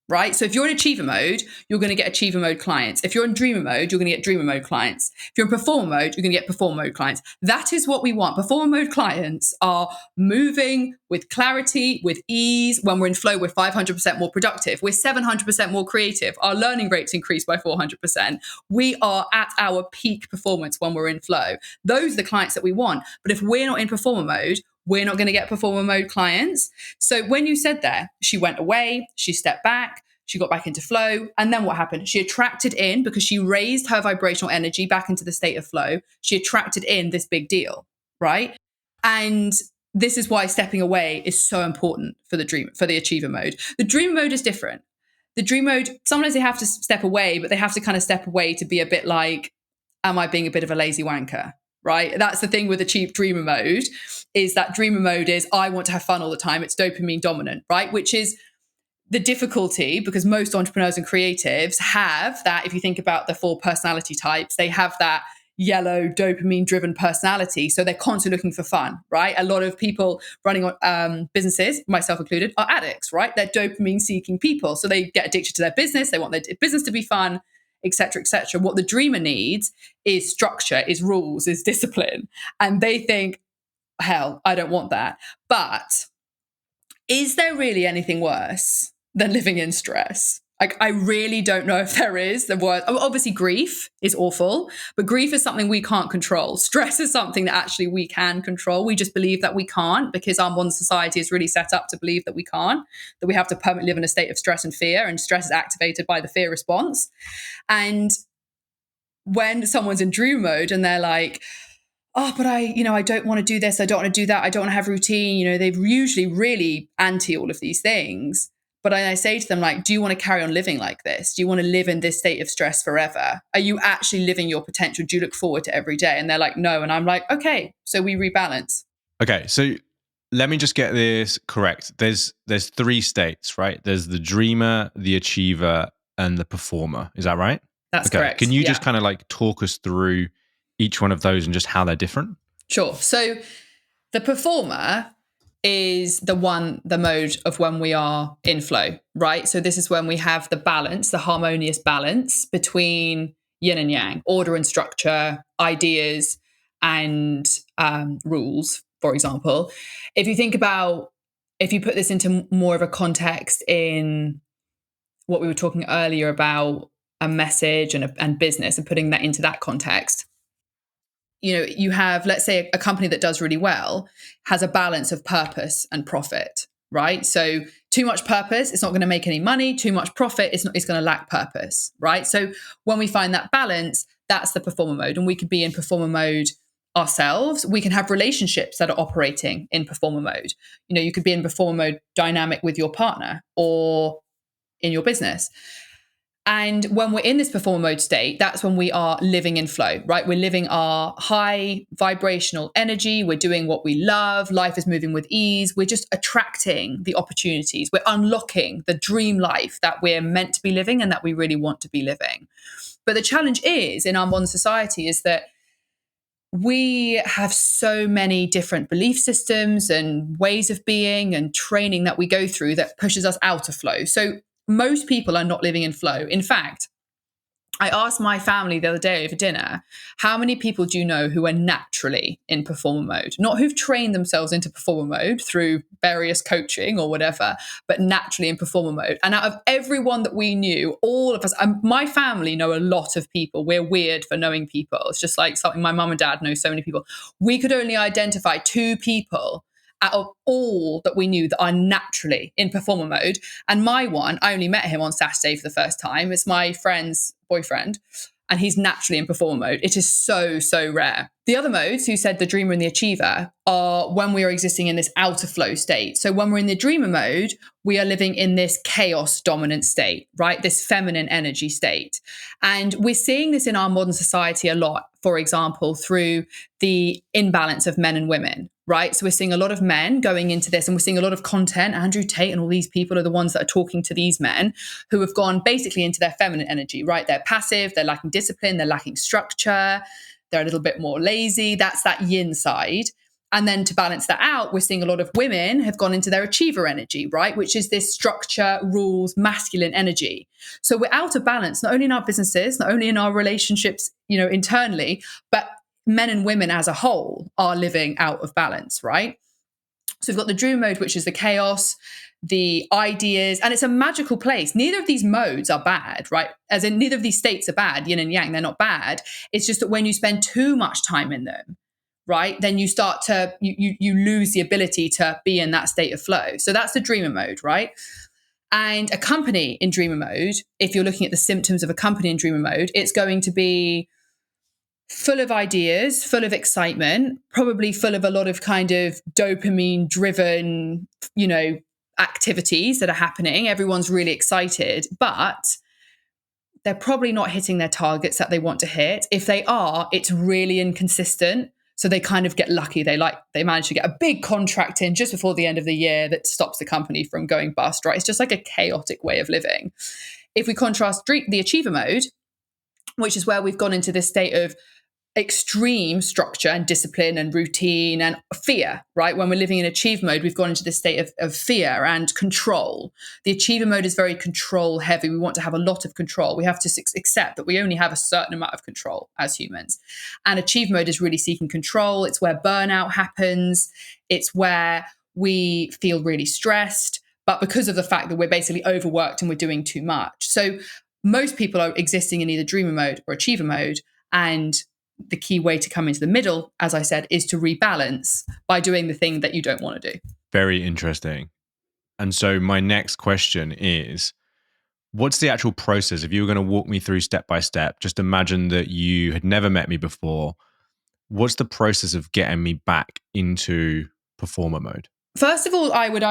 right? So if you're in achiever mode, you're going to get achiever mode clients. If you're in dreamer mode, you're going to get dreamer mode clients. If you're in performer mode, you're going to get performer mode clients. That is what we want. Performer mode clients are moving with clarity, with ease. When we're in flow, we're 500% more productive. We're 700% more creative. Our learning rates increase by 400%. We are at our peak performance when we're in flow. Those are the clients that we want. But if we're not in performer mode, we're not going to get performer mode clients. So when you said there, she went away, she stepped back, she got back into flow. And then what happened? She attracted in, because she raised her vibrational energy back into the state of flow, she attracted in this big deal, right? And this is why stepping away is so important for the achiever mode. The dream mode is different. The dream mode, sometimes they have to step away, but they have to kind of step away to be a bit like, am I being a bit of a lazy wanker? Right? That's the thing with the cheap dreamer mode, is that dreamer mode is, I want to have fun all the time. It's dopamine dominant, right? Which is the difficulty, because most entrepreneurs and creatives have that. If you think about the 4 personality types, they have that yellow dopamine driven personality. So they're constantly looking for fun, right? A lot of people running businesses, myself included, are addicts, right? They're dopamine seeking people. So they get addicted to their business. They want their business to be fun, etc., etc. What the dreamer needs is structure, is rules, is discipline. And they think, hell, I don't want that. But is there really anything worse than living in stress? Like, I really don't know if there is. Obviously, grief is awful, but grief is something we can't control. Stress is something that actually we can control. We just believe that we can't, because our modern society is really set up to believe that we can't, that we have to permanently live in a state of stress and fear, and stress is activated by the fear response. And when someone's in dream mode and they're like, oh, but I don't want to do this, I don't want to do that, I don't want to have routine, they're usually really anti all of these things. But I say to them, like, do you want to carry on living like this? Do you want to live in this state of stress forever? Are you actually living your potential? Do you look forward to every day? And they're like, no. And I'm like, okay, so we rebalance. Okay, so let me just get this correct. There's 3 states, right? There's the dreamer, the achiever, and the performer. Is that right? That's correct. Can you just kind of like talk us through each one of those and just how they're different? Sure. So the performer is the mode of when we are in flow, right? So this is when we have the balance, the harmonious balance between yin and yang, order and structure, ideas and rules, for example. If you put this into more of a context in what we were talking earlier about a message and business, and putting that into that context, you have, let's say, a company that does really well has a balance of purpose and profit, right? So too much purpose, it's not going to make any money. Too much profit, it's going to lack purpose, right? So when we find that balance, that's the performer mode. And we could be in performer mode ourselves. We can have relationships that are operating in performer mode. You could be in performer mode dynamic with your partner or in your business. And when we're in this performer mode state, that's when we are living in flow, right? We're living our high vibrational energy. We're doing what we love. Life is moving with ease. We're just attracting the opportunities. We're unlocking the dream life that we're meant to be living and that we really want to be living. But the challenge is, in our modern society, is that we have so many different belief systems and ways of being and training that we go through that pushes us out of flow. So most people are not living in flow. In fact, I asked my family the other day over dinner, how many people do you know who are naturally in performer mode? Not who've trained themselves into performer mode through various coaching or whatever, but naturally in performer mode. And out of everyone that we knew, all of us, my family know a lot of people. We're weird for knowing people. It's just like something my mum and dad know so many people. We could only identify 2 people out of all that we knew that are naturally in performer mode. And my one, I only met him on Saturday for the first time. It's my friend's boyfriend, and he's naturally in performer mode. It is so, so rare. The other modes, who said the dreamer and the achiever, are when we are existing in this outer flow state. So when we're in the dreamer mode, we are living in this chaos dominant state, right? This feminine energy state. And we're seeing this in our modern society a lot, for example, through the imbalance of men and women, right? So we're seeing a lot of men going into this, and we're seeing a lot of content. Andrew Tate and all these people are the ones that are talking to these men who have gone basically into their feminine energy, right? They're passive, they're lacking discipline, they're lacking structure, they're a little bit more lazy. That's that yin side. And then to balance that out, we're seeing a lot of women have gone into their achiever energy, right? Which is this structure, rules, masculine energy. So we're out of balance, not only in our businesses, not only in our relationships, internally, but men and women as a whole are living out of balance, right? So we've got the dream mode, which is the chaos, the ideas, and it's a magical place. Neither of these modes are bad, right? As in, neither of these states are bad, yin and yang, they're not bad. It's just that when you spend too much time in them, right, then you start to, you lose the ability to be in that state of flow. So that's the dreamer mode, right? And a company in dreamer mode, if you're looking at the symptoms of a company in dreamer mode, it's going to be full of ideas, full of excitement, probably full of a lot of kind of dopamine driven, activities that are happening. Everyone's really excited, but they're probably not hitting their targets that they want to hit. If they are, it's really inconsistent. So they kind of get lucky. They manage to get a big contract in just before the end of the year that stops the company from going bust, right? It's just like a chaotic way of living. If we contrast the achiever mode, which is where we've gone into this state of extreme structure and discipline and routine and fear, right? When we're living in achieve mode, we've gone into this state of fear and control. The achiever mode is very control heavy. We want to have a lot of control. We have to accept that we only have a certain amount of control as humans. And achieve mode is really seeking control. It's where burnout happens. It's where we feel really stressed, but because of the fact that we're basically overworked and we're doing too much. So most people are existing in either dreamer mode or achiever mode. And the key way to come into the middle, as I said, is to rebalance by doing the thing that you don't want to do. Very interesting. And so my next question is, what's the actual process? If you were going to walk me through step by step, just imagine that you had never met me before. What's the process of getting me back into performer mode? First of all, I would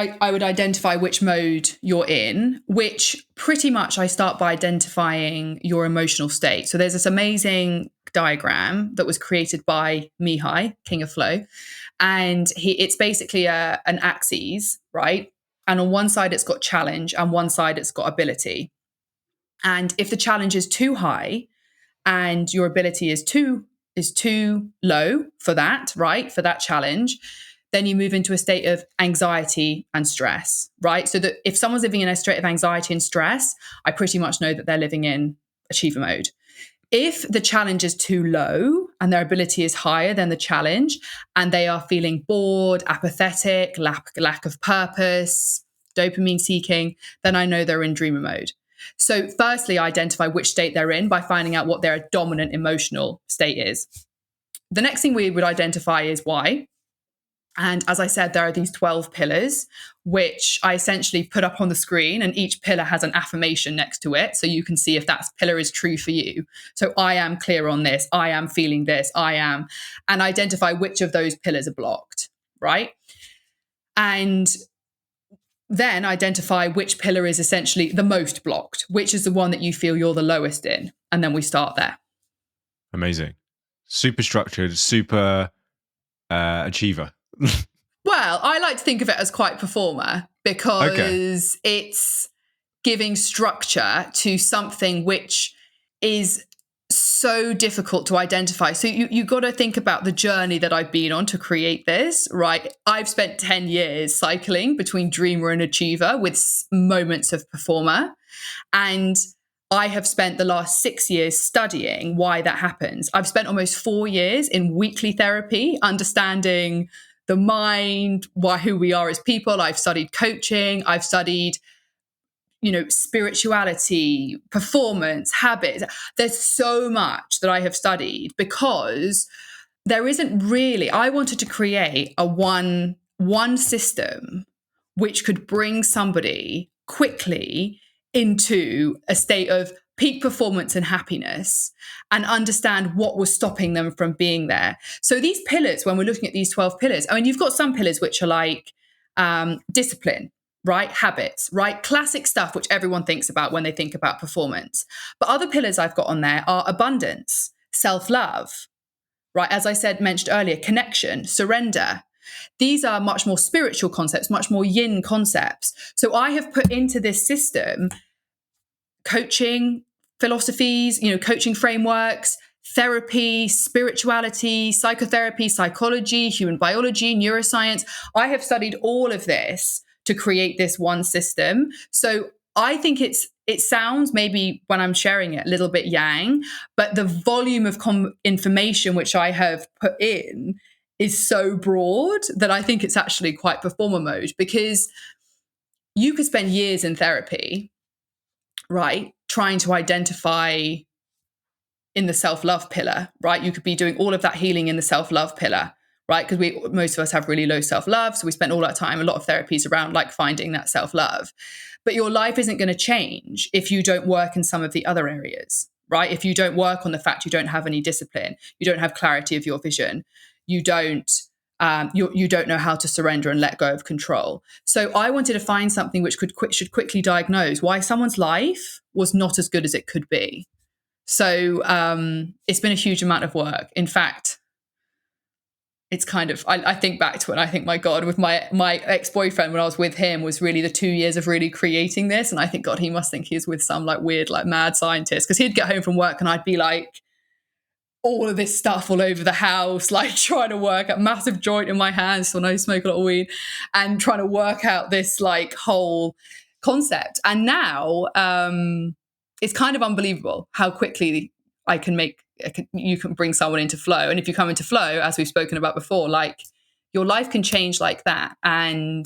identify which mode you're in, which pretty much I start by identifying your emotional state. So there's this amazing diagram that was created by Mihai, King of Flow. And it's basically an axis, right? And on one side, it's got challenge, and one side, it's got ability. And if the challenge is too high and your ability is too low for that, right? For that challenge, then you move into a state of anxiety and stress, right? So that if someone's living in a state of anxiety and stress, I pretty much know that they're living in achiever mode. If the challenge is too low and their ability is higher than the challenge, and they are feeling bored, apathetic, lack of purpose, dopamine seeking, then I know they're in dreamer mode. So firstly, identify which state they're in by finding out what their dominant emotional state is. The next thing we would identify is why. And as I said, there are these 12 pillars, which I essentially put up on the screen, and each pillar has an affirmation next to it. So you can see if that pillar is true for you. So I am clear on this. I am feeling this. I am. And identify which of those pillars are blocked, right? And then identify which pillar is essentially the most blocked, which is the one that you feel you're the lowest in. And then we start there. Amazing. Super structured, super achiever. Well, I like to think of it as quite performer because it's giving structure to something which is so difficult to identify. So you got to think about the journey that I've been on to create this, right? I've spent 10 years cycling between dreamer and achiever with moments of performer. And I have spent the last 6 years studying why that happens. I've spent almost 4 years in weekly therapy, understanding the mind, who we are as people. I've studied coaching. I've studied, spirituality, performance, habits. There's so much that I have studied because there isn't really, I wanted to create a one system which could bring somebody quickly into a state of peak performance and happiness and understand what was stopping them from being there. So these pillars, when we're looking at these 12 pillars, I mean, you've got some pillars which are like discipline, right? Habits, right? Classic stuff, which everyone thinks about when they think about performance. But other pillars I've got on there are abundance, self-love, right? As I said, mentioned earlier, connection, surrender. These are much more spiritual concepts, much more yin concepts. So I have put into this system coaching philosophies, coaching frameworks, therapy, spirituality, psychotherapy, psychology, human biology, neuroscience. I have studied all of this to create this one system. So I think it sounds, maybe when I'm sharing it, a little bit yang, but the volume of information which I have put in is so broad that I think it's actually quite performer mode, because you could spend years in therapy, right, trying to identify in the self-love pillar, right? You could be doing all of that healing in the self-love pillar, right? Because most of us have really low self-love. So we spend all that time, a lot of therapies around like finding that self-love. But your life isn't going to change if you don't work in some of the other areas, right? If you don't work on the fact you don't have any discipline, you don't have clarity of your vision, you don't know how to surrender and let go of control. So I wanted to find something which should quickly diagnose why someone's life was not as good as it could be. So it's been a huge amount of work. In fact, it's kind of, I think back to it and I think, my God, with my ex-boyfriend, when I was with him, was really the 2 years of really creating this. And I think, God, he must think he's with some like weird, like mad scientist, because he'd get home from work and I'd be like, all of this stuff all over the house, like trying to work a massive joint in my hands when I smoke a lot of weed, and trying to work out this like whole concept. And now it's kind of unbelievable how quickly you can bring someone into flow. And if you come into flow, as we've spoken about before, like your life can change like that. And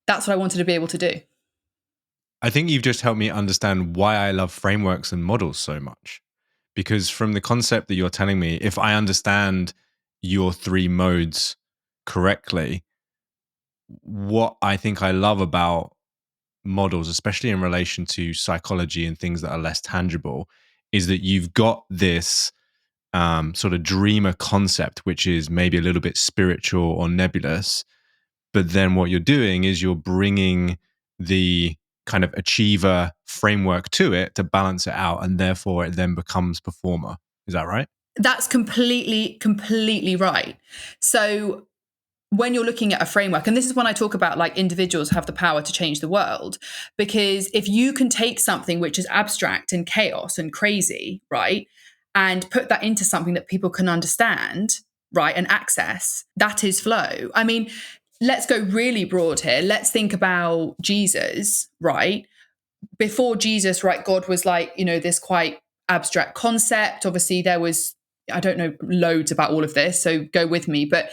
that's what I wanted to be able to do. I think you've just helped me understand why I love frameworks and models so much. Because from the concept that you're telling me, if I understand your 3 modes correctly, what I think I love about models, especially in relation to psychology and things that are less tangible, is that you've got this sort of dreamer concept, which is maybe a little bit spiritual or nebulous. But then what you're doing is you're bringing the kind of achiever framework to it to balance it out, and therefore it then becomes performer. Is that right? That's completely right. So when you're looking at a framework, and this is when I talk about like individuals have the power to change the world, because if you can take something which is abstract and chaos and crazy, right, and put that into something that people can understand, right, and access, that is flow. I mean, let's go really broad here. Let's think about Jesus, right? Before Jesus, right, God was like, this quite abstract concept. Obviously, there was, I don't know loads about all of this, so go with me. But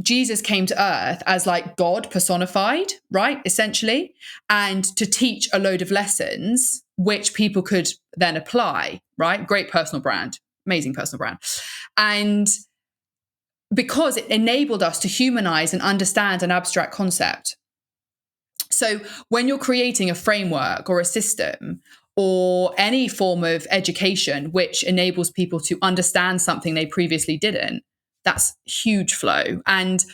Jesus came to earth as like God personified, right, essentially, and to teach a load of lessons which people could then apply, right? Great personal brand, amazing personal brand. And because it enabled us to humanize and understand an abstract concept. So when you're creating a framework or a system or any form of education which enables people to understand something they previously didn't, that's huge flow. And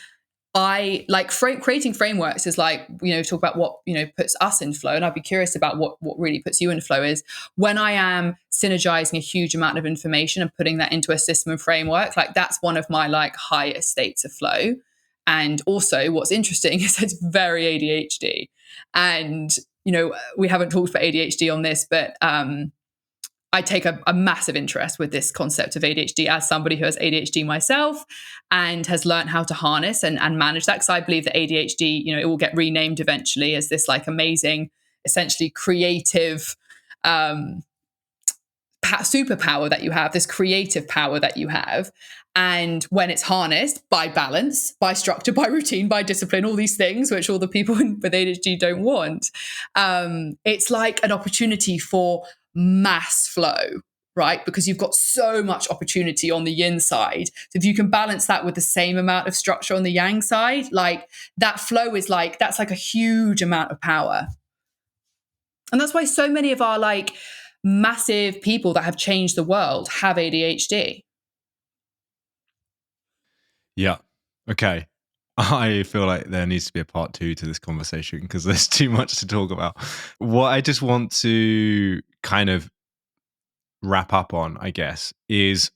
I like creating frameworks is like, talk about what, puts us in flow. And I'd be curious about what really puts you in flow is when I am synergizing a huge amount of information and putting that into a system and framework, like that's one of my like highest states of flow. And also what's interesting is it's very ADHD. And, we haven't talked about ADHD on this, but I take a massive interest with this concept of ADHD as somebody who has ADHD myself and has learned how to harness and manage that. Because I believe that ADHD, it will get renamed eventually as this like amazing, essentially creative superpower that you have, this creative power that you have. And when it's harnessed by balance, by structure, by routine, by discipline, all these things, which all the people with ADHD don't want, it's like an opportunity for mass flow, right? Because you've got so much opportunity on the yin side. So if you can balance that with the same amount of structure on the yang side, like that flow is like, that's like a huge amount of power. And that's why so many of our like massive people that have changed the world have ADHD. Yeah. Okay. I feel like there needs to be a part 2 to this conversation because there's too much to talk about. What I just want to kind of wrap up on, I guess, is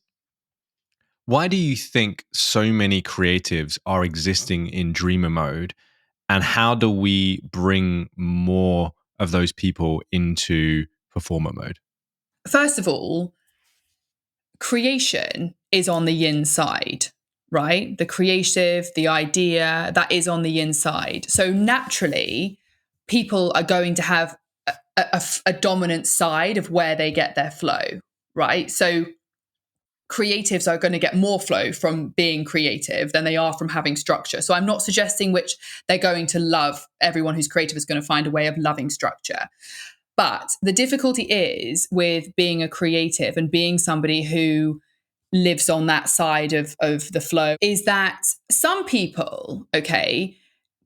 why do you think so many creatives are existing in dreamer mode? And how do we bring more of those people into performer mode? First of all, creation is on the yin side, right? The creative, the idea, that is on the yin side. So naturally, people are going to have a dominant side of where they get their flow, right? So creatives are going to get more flow from being creative than they are from having structure. So I'm not suggesting which they're going to love. Everyone who's creative is going to find a way of loving structure. But the difficulty is with being a creative and being somebody who lives on that side of the flow is that some people, okay,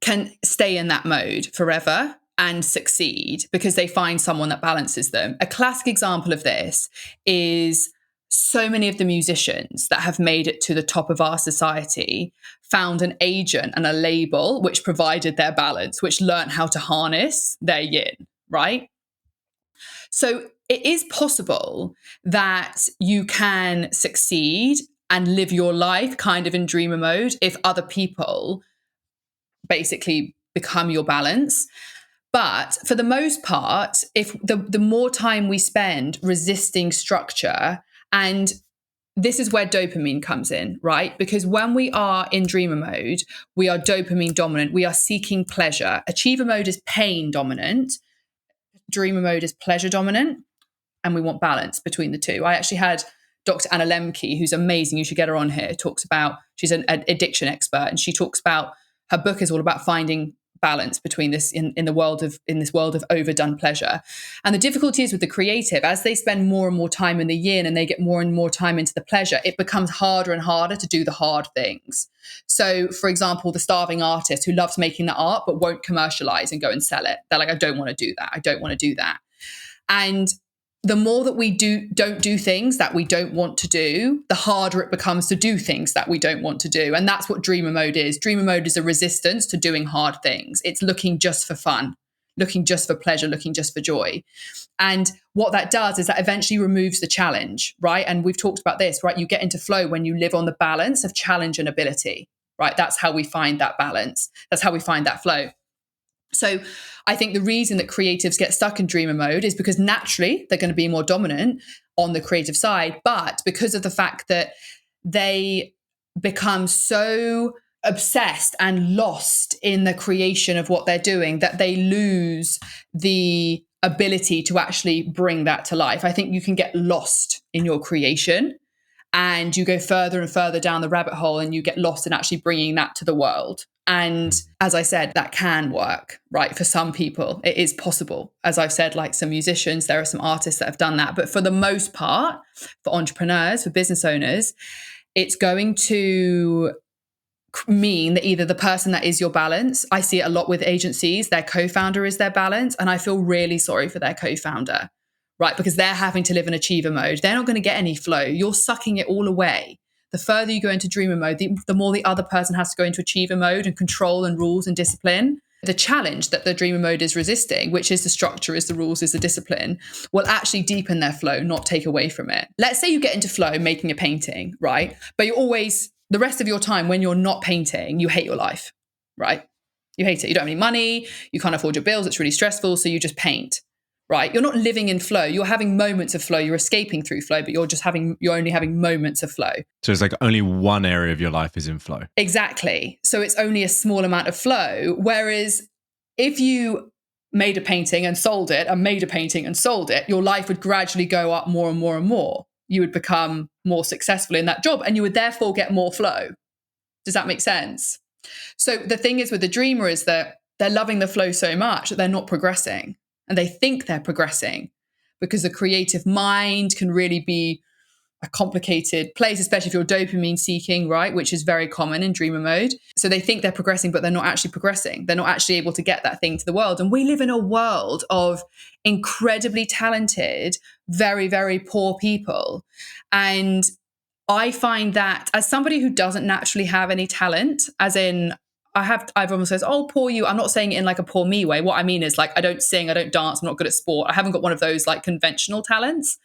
can stay in that mode forever and succeed because they find someone that balances them. A classic example of this is so many of the musicians that have made it to the top of our society found an agent and a label which provided their balance, which learned how to harness their yin, right? So it is possible that you can succeed and live your life kind of in dreamer mode if other people basically become your balance. But for the most part, if the more time we spend resisting structure, and this is where dopamine comes in, right? Because when we are in dreamer mode, we are dopamine dominant. We are seeking pleasure. Achiever mode is pain dominant. Dreamer mode is pleasure dominant. And we want balance between the two. I actually had Dr. Anna Lemke, who's amazing. You should get her on here. Talks about, she's an addiction expert, and she talks about, her book is all about finding balance between this in this world of overdone pleasure. And the difficulty is with the creative, as they spend more and more time in the yin and they get more and more time into the pleasure, it becomes harder and harder to do the hard things. So, for example, the starving artist who loves making the art but won't commercialize and go and sell it. They're like, I don't want to do that. I don't want to do that. And the more that we don't do things that we don't want to do, the harder it becomes to do things that we don't want to do. And that's what dreamer mode is. Dreamer mode is a resistance to doing hard things. It's looking just for fun, looking just for pleasure, looking just for joy. And what that does is that eventually removes the challenge, right? And we've talked about this, right? You get into flow when you live on the balance of challenge and ability, right? That's how we find that balance. That's how we find that flow. So I think the reason that creatives get stuck in dreamer mode is because naturally they're going to be more dominant on the creative side, but because of the fact that they become so obsessed and lost in the creation of what they're doing that they lose the ability to actually bring that to life. I think you can get lost in your creation and you go further and further down the rabbit hole and you get lost in actually bringing that to the world. And as I said, that can work, right? For some people, it is possible. As I've said, like some musicians, there are some artists that have done that. But for the most part, for entrepreneurs, for business owners, it's going to mean that either the person that is your balance, I see it a lot with agencies, their co-founder is their balance. And I feel really sorry for their co-founder, right? Because they're having to live in achiever mode. They're not going to get any flow. You're sucking it all away. The further you go into dreamer mode, the more the other person has to go into achiever mode and control and rules and discipline. The challenge that the dreamer mode is resisting, which is the structure, is the rules, is the discipline, will actually deepen their flow, not take away from it. Let's say you get into flow making a painting, right? But you always, the rest of your time when you're not painting, you hate your life, right? You hate it. You don't have any money. You can't afford your bills. It's really stressful. So you just paint. Right? You're not living in flow. You're having moments of flow. You're escaping through flow, but you're only having moments of flow. So it's like only one area of your life is in flow. Exactly. So it's only a small amount of flow. Whereas if you made a painting and sold it and made a painting and sold it, your life would gradually go up more and more and more. You would become more successful in that job and you would therefore get more flow. Does that make sense? So the thing is with the dreamer is that they're loving the flow so much that they're not progressing, and they think they're progressing because the creative mind can really be a complicated place, especially if you're dopamine seeking, right? Which is very common in dreamer mode. So they think they're progressing, but they're not actually progressing. They're not actually able to get that thing to the world. And we live in a world of incredibly talented, very, very poor people. And I find that as somebody who doesn't naturally have any talent, as in everyone says, oh, poor you. I'm not saying it in like a poor me way. What I mean is like, I don't sing, I don't dance, I'm not good at sport. I haven't got one of those like conventional talents.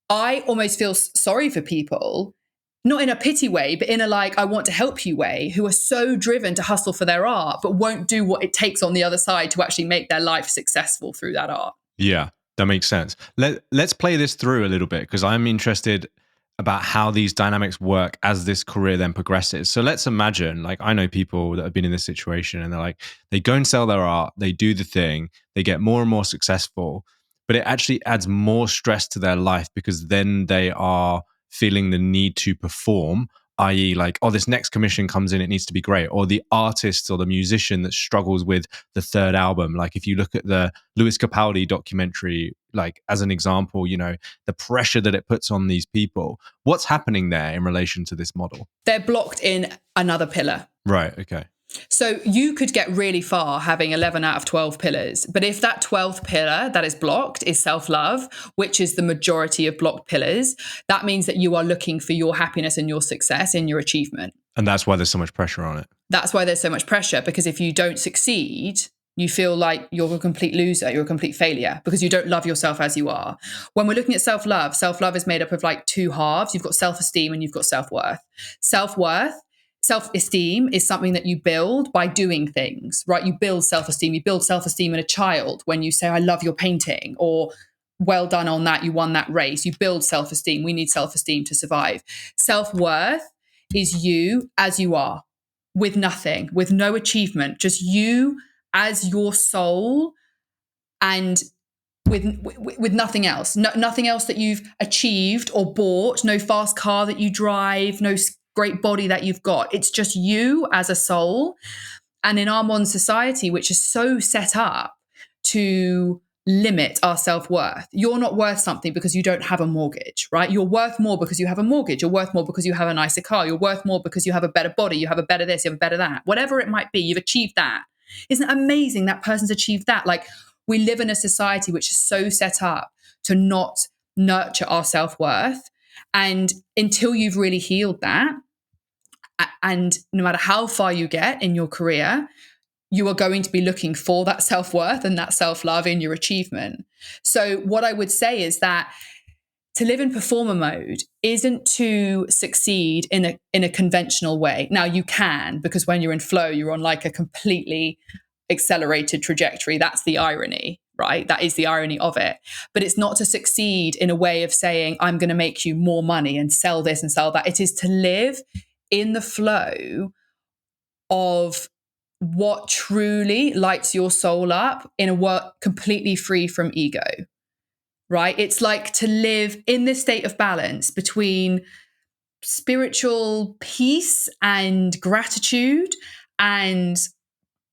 I almost feel sorry for people, not in a pity way, but in a like, I want to help you way, who are so driven to hustle for their art, but won't do what it takes on the other side to actually make their life successful through that art. Yeah, that makes sense. Let's play this through a little bit because I'm interested about how these dynamics work as this career then progresses. So let's imagine, like, I know people that have been in this situation and they're like, they go and sell their art, they do the thing, they get more and more successful, but it actually adds more stress to their life because then they are feeling the need to perform, i.e. like, oh, this next commission comes in, it needs to be great. Or the artist or the musician that struggles with the third album. Like if you look at the Lewis Capaldi documentary, like as an example, you know, the pressure that it puts on these people. What's happening there in relation to this model? They're blocked in another pillar. Right, okay. So you could get really far having 11 out of 12 pillars. But if that 12th pillar that is blocked is self-love, which is the majority of blocked pillars, that means that you are looking for your happiness and your success in your achievement. And that's why there's so much pressure on it. That's why there's so much pressure, because if you don't succeed, you feel like you're a complete loser, you're a complete failure because you don't love yourself as you are. When we're looking at self-love is made up of like two halves. You've got self-esteem and you've got self-worth. Self-esteem is something that you build by doing things, right? You build self-esteem. You build self-esteem in a child when you say, I love your painting, or well done on that, you won that race. You build self-esteem. We need self-esteem to survive. Self-worth is you as you are, with nothing, with no achievement, just you as your soul and with nothing else. Nothing else that you've achieved or bought, no fast car that you drive, no great body that you've got. It's just you as a soul. And in our modern society, which is so set up to limit our self-worth, you're not worth something because you don't have a mortgage, right? You're worth more because you have a mortgage. You're worth more because you have a nicer car. You're worth more because you have a better body. You have a better this, you have a better that. Whatever it might be, you've achieved that. Isn't it amazing that person's achieved that? Like, we live in a society which is so set up to not nurture our self-worth. And until you've really healed that, and no matter how far you get in your career, you are going to be looking for that self-worth and that self-love in your achievement. So what I would say is that to live in performer mode isn't to succeed in a conventional way. Now you can, because when you're in flow, you're on like a completely accelerated trajectory. That's the irony, right? That is the irony of it. But it's not to succeed in a way of saying, I'm going to make you more money and sell this and sell that. It is to live in the flow of what truly lights your soul up in a work completely free from ego, right? It's like to live in this state of balance between spiritual peace and gratitude and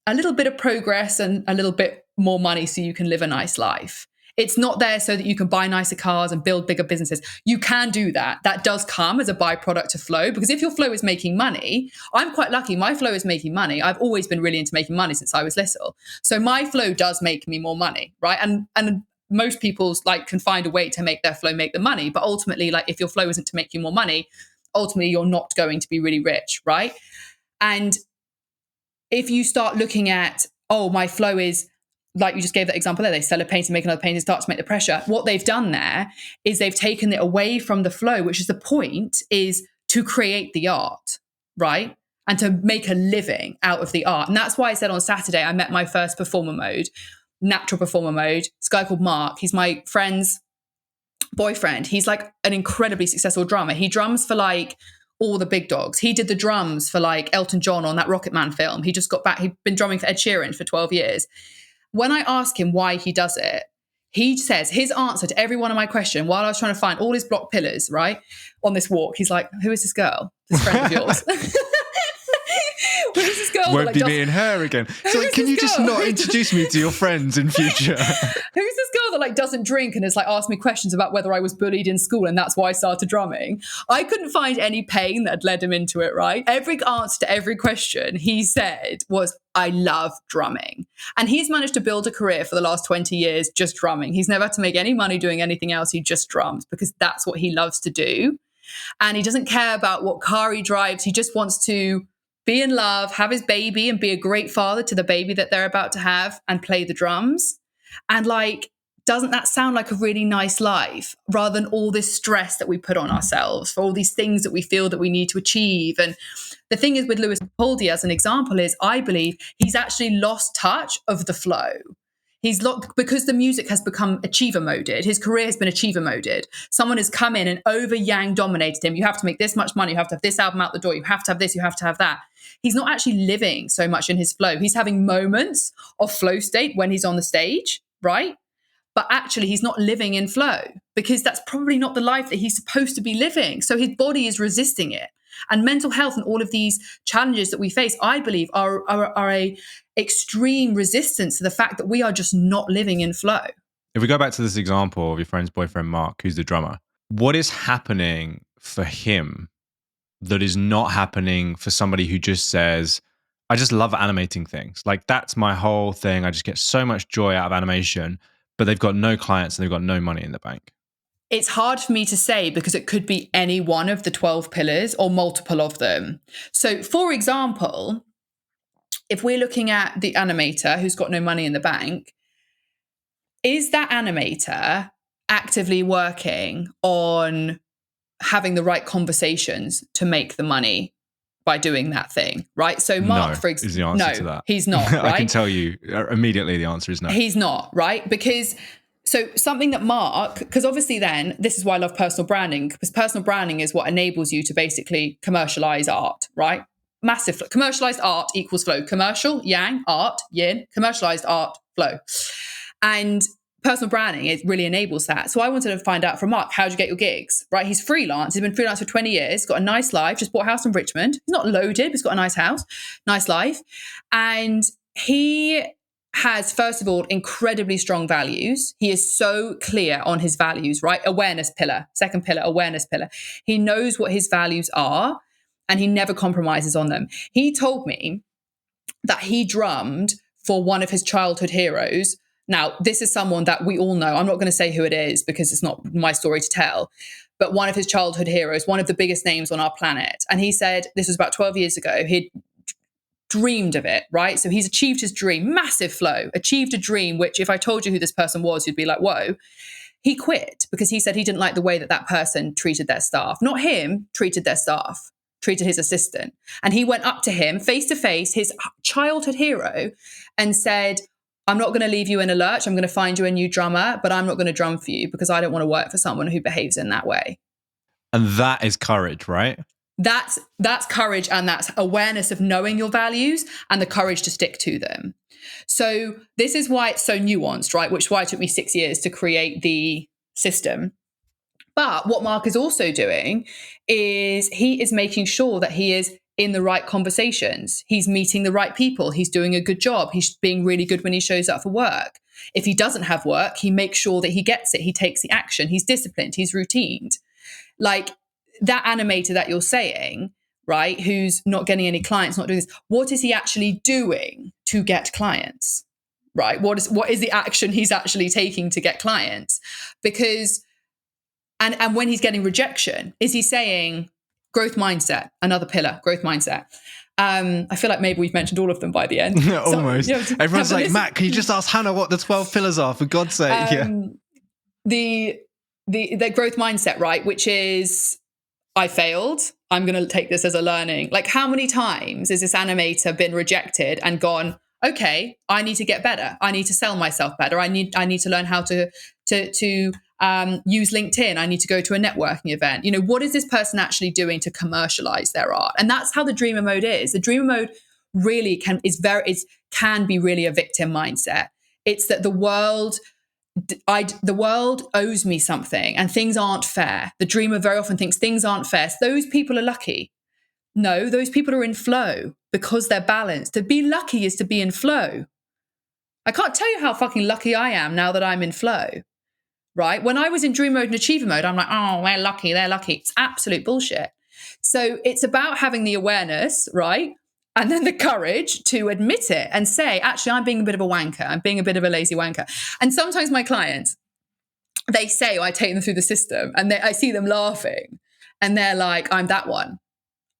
a little bit of progress and a little bit more money so you can live a nice life. It's not there so that you can buy nicer cars and build bigger businesses. You can do that. That does come as a byproduct of flow, because if your flow is making money, I'm quite lucky. My flow is making money. I've always been really into making money since I was little. So my flow does make me more money, right? And most people's like can find a way to make their flow make the money. But ultimately, like if your flow isn't to make you more money, ultimately you're not going to be really rich, right? And if you start looking at, oh, my flow is, like you just gave that example there, they sell a painting, make another painting, start to make the pressure. What they've done there is they've taken it away from the flow, which is the point, is to create the art, right? And to make a living out of the art. And that's why I said on Saturday, I met my first performer mode, natural performer mode. This guy called Mark, he's my friend's boyfriend. He's like an incredibly successful drummer. He drums for like all the big dogs. He did the drums for like Elton John on that Rocket Man film. He just got back. He'd been drumming for Ed Sheeran for 12 years. when I ask him why he does it, he says his answer to every one of my question while I was trying to find all his block pillars, right, on this walk, he's like, who is this girl? This friend of yours? Who is this girl? Won't be meeting her again. So like, can you just not introduce me to your friends in future? Who's this girl that like doesn't drink and has like asked me questions about whether I was bullied in school and that's why I started drumming? I couldn't find any pain that had led him into it, right? Every answer to every question he said was, I love drumming. And he's managed to build a career for the last 20 years just drumming. He's never had to make any money doing anything else. He just drums because that's what he loves to do. And he doesn't care about what car he drives. He just wants to be in love, have his baby and be a great father to the baby that they're about to have and play the drums. And like, doesn't that sound like a really nice life rather than all this stress that we put on ourselves for all these things that we feel that we need to achieve? And the thing is with Lewis Capaldi as an example is I believe he's actually lost touch of the flow. He's because the music has become achiever moded. His career has been achiever moded. Someone has come in and over yang dominated him. You have to make this much money. You have to have this album out the door. You have to have this. You have to have that. He's not actually living so much in his flow. He's having moments of flow state when he's on the stage, right? But actually he's not living in flow because that's probably not the life that he's supposed to be living. So his body is resisting it. And mental health and all of these challenges that we face, I believe, are a extreme resistance to the fact that we are just not living in flow. If we go back to this example of your friend's boyfriend, Mark, who's the drummer, what is happening for him that is not happening for somebody who just says, I just love animating things. Like that's my whole thing. I just get so much joy out of animation, but they've got no clients and they've got no money in the bank. It's hard for me to say because it could be any one of the 12 pillars or multiple of them. So for example, if we're looking at the animator who's got no money in the bank, is that animator actively working on having the right conversations to make the money by doing that thing, right? So Mark, no, for example, is the answer to that. He's not, right? I can tell you immediately the answer is no. He's not, right? Because so something that Mark, because obviously then, this is why I love personal branding, because personal branding is what enables you to basically commercialize art, right? Massive commercialized art equals flow. Commercial, yang, art, yin, commercialized art, flow. And personal branding, it really enables that. So I wanted to find out from Mark, how do you get your gigs, right? He's freelance. He's been freelance for 20 years, got a nice life, just bought a house in Richmond. He's not loaded, but he's got a nice house, nice life. And he has, first of all, incredibly strong values. He is so clear on his values, right? Awareness pillar, second pillar, awareness pillar. He knows what his values are and he never compromises on them. He told me that he drummed for one of his childhood heroes. Now, this is someone that we all know. I'm not going to say who it is because it's not my story to tell, but one of his childhood heroes, one of the biggest names on our planet. And he said, this was about 12 years ago, he'd dreamed of it, right? So he's achieved his dream, massive flow, achieved a dream, which if I told you who this person was, you'd be like, whoa. He quit because he said he didn't like the way that that person treated their staff. Not him, treated their staff, treated his assistant. And he went up to him face to face, his childhood hero, and said, I'm not going to leave you in a lurch. I'm going to find you a new drummer, but I'm not going to drum for you because I don't want to work for someone who behaves in that way. And that is courage, right? That's courage, and that's awareness of knowing your values and the courage to stick to them. So this is why it's so nuanced, right? Which is why it took me 6 years to create the system. But what Mark is also doing is he is making sure that he is in the right conversations. He's meeting the right people. He's doing a good job. He's being really good when he shows up for work. If he doesn't have work, he makes sure that he gets it. He takes the action. He's disciplined. He's routined. Like that animator that you're saying, right, who's not getting any clients, not doing this, what is he actually doing to get clients, right? What is the action he's actually taking to get clients? Because, and when he's getting rejection, is he saying growth mindset, another pillar, growth mindset? I feel like maybe we've mentioned all of them by the end. Almost. So, everyone's like, Matt, can you just ask Hannah what the 12 pillars are, for God's sake? The growth mindset, right, which is, I failed. I'm going to take this as a learning. Like, how many times has this animator been rejected and gone, okay, I need to get better. I need to sell myself better. I need to learn how to use LinkedIn. I need to go to a networking event. You know, what is this person actually doing to commercialize their art? And that's how the dreamer mode is. The dreamer mode really can be really a victim mindset. It's that the world owes me something and things aren't fair. The dreamer very often thinks things aren't fair. So those people are lucky. No, those people are in flow because they're balanced. To be lucky is to be in flow. I can't tell you how fucking lucky I am now that I'm in flow, right? When I was in dream mode and achiever mode, I'm like, oh, they're lucky. It's absolute bullshit. So it's about having the awareness, right? And then the courage to admit it and say, actually, I'm being a bit of a wanker. I'm being a bit of a lazy wanker. And sometimes my clients, they say, I take them through the system and I see them laughing and they're like, I'm that one.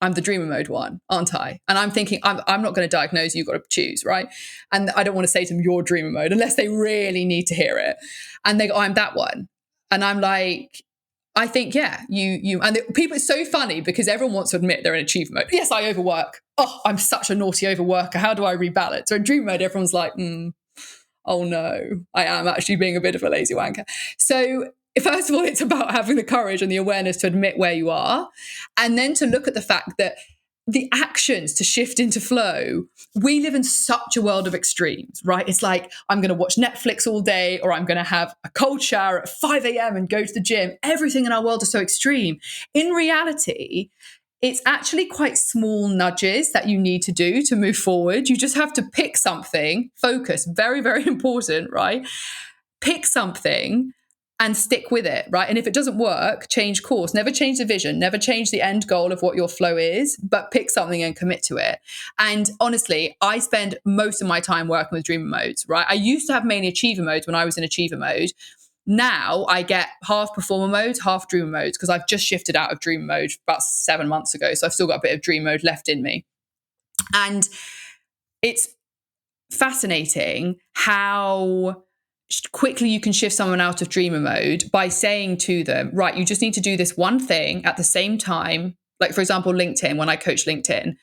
I'm the dreamer mode one, aren't I? And I'm thinking, I'm not going to diagnose you, you've got to choose, right? And I don't want to say to them, you're dreamer mode, unless they really need to hear it. And they go, I'm that one. And I'm like, I think, yeah, you, and people, it's so funny because everyone wants to admit they're in achiever mode. Yes, I overwork. Oh, I'm such a naughty overworker. How do I rebalance? So in dreamer mode, everyone's like, oh no, I am actually being a bit of a lazy wanker. So first of all, it's about having the courage and the awareness to admit where you are, and then to look at the fact that the actions to shift into flow, we live in such a world of extremes, right? It's like, I'm going to watch Netflix all day, or I'm going to have a cold shower at 5 a.m. and go to the gym. Everything in our world is so extreme. In reality, it's actually quite small nudges that you need to do to move forward. You just have to pick something, focus, very, very important, right? Pick something and stick with it, right? And if it doesn't work, change course. Never change the vision, never change the end goal of what your flow is, but pick something and commit to it. And honestly, I spend most of my time working with dreamer modes, right? I used to have mainly achiever modes when I was in achiever mode. Now I get half performer modes, half dreamer modes, because I've just shifted out of dreamer mode about 7 months ago. So I've still got a bit of dream mode left in me. And it's fascinating how quickly you can shift someone out of dreamer mode by saying to them, right, you just need to do this one thing at the same time. Like, for example, LinkedIn, when I coach LinkedIn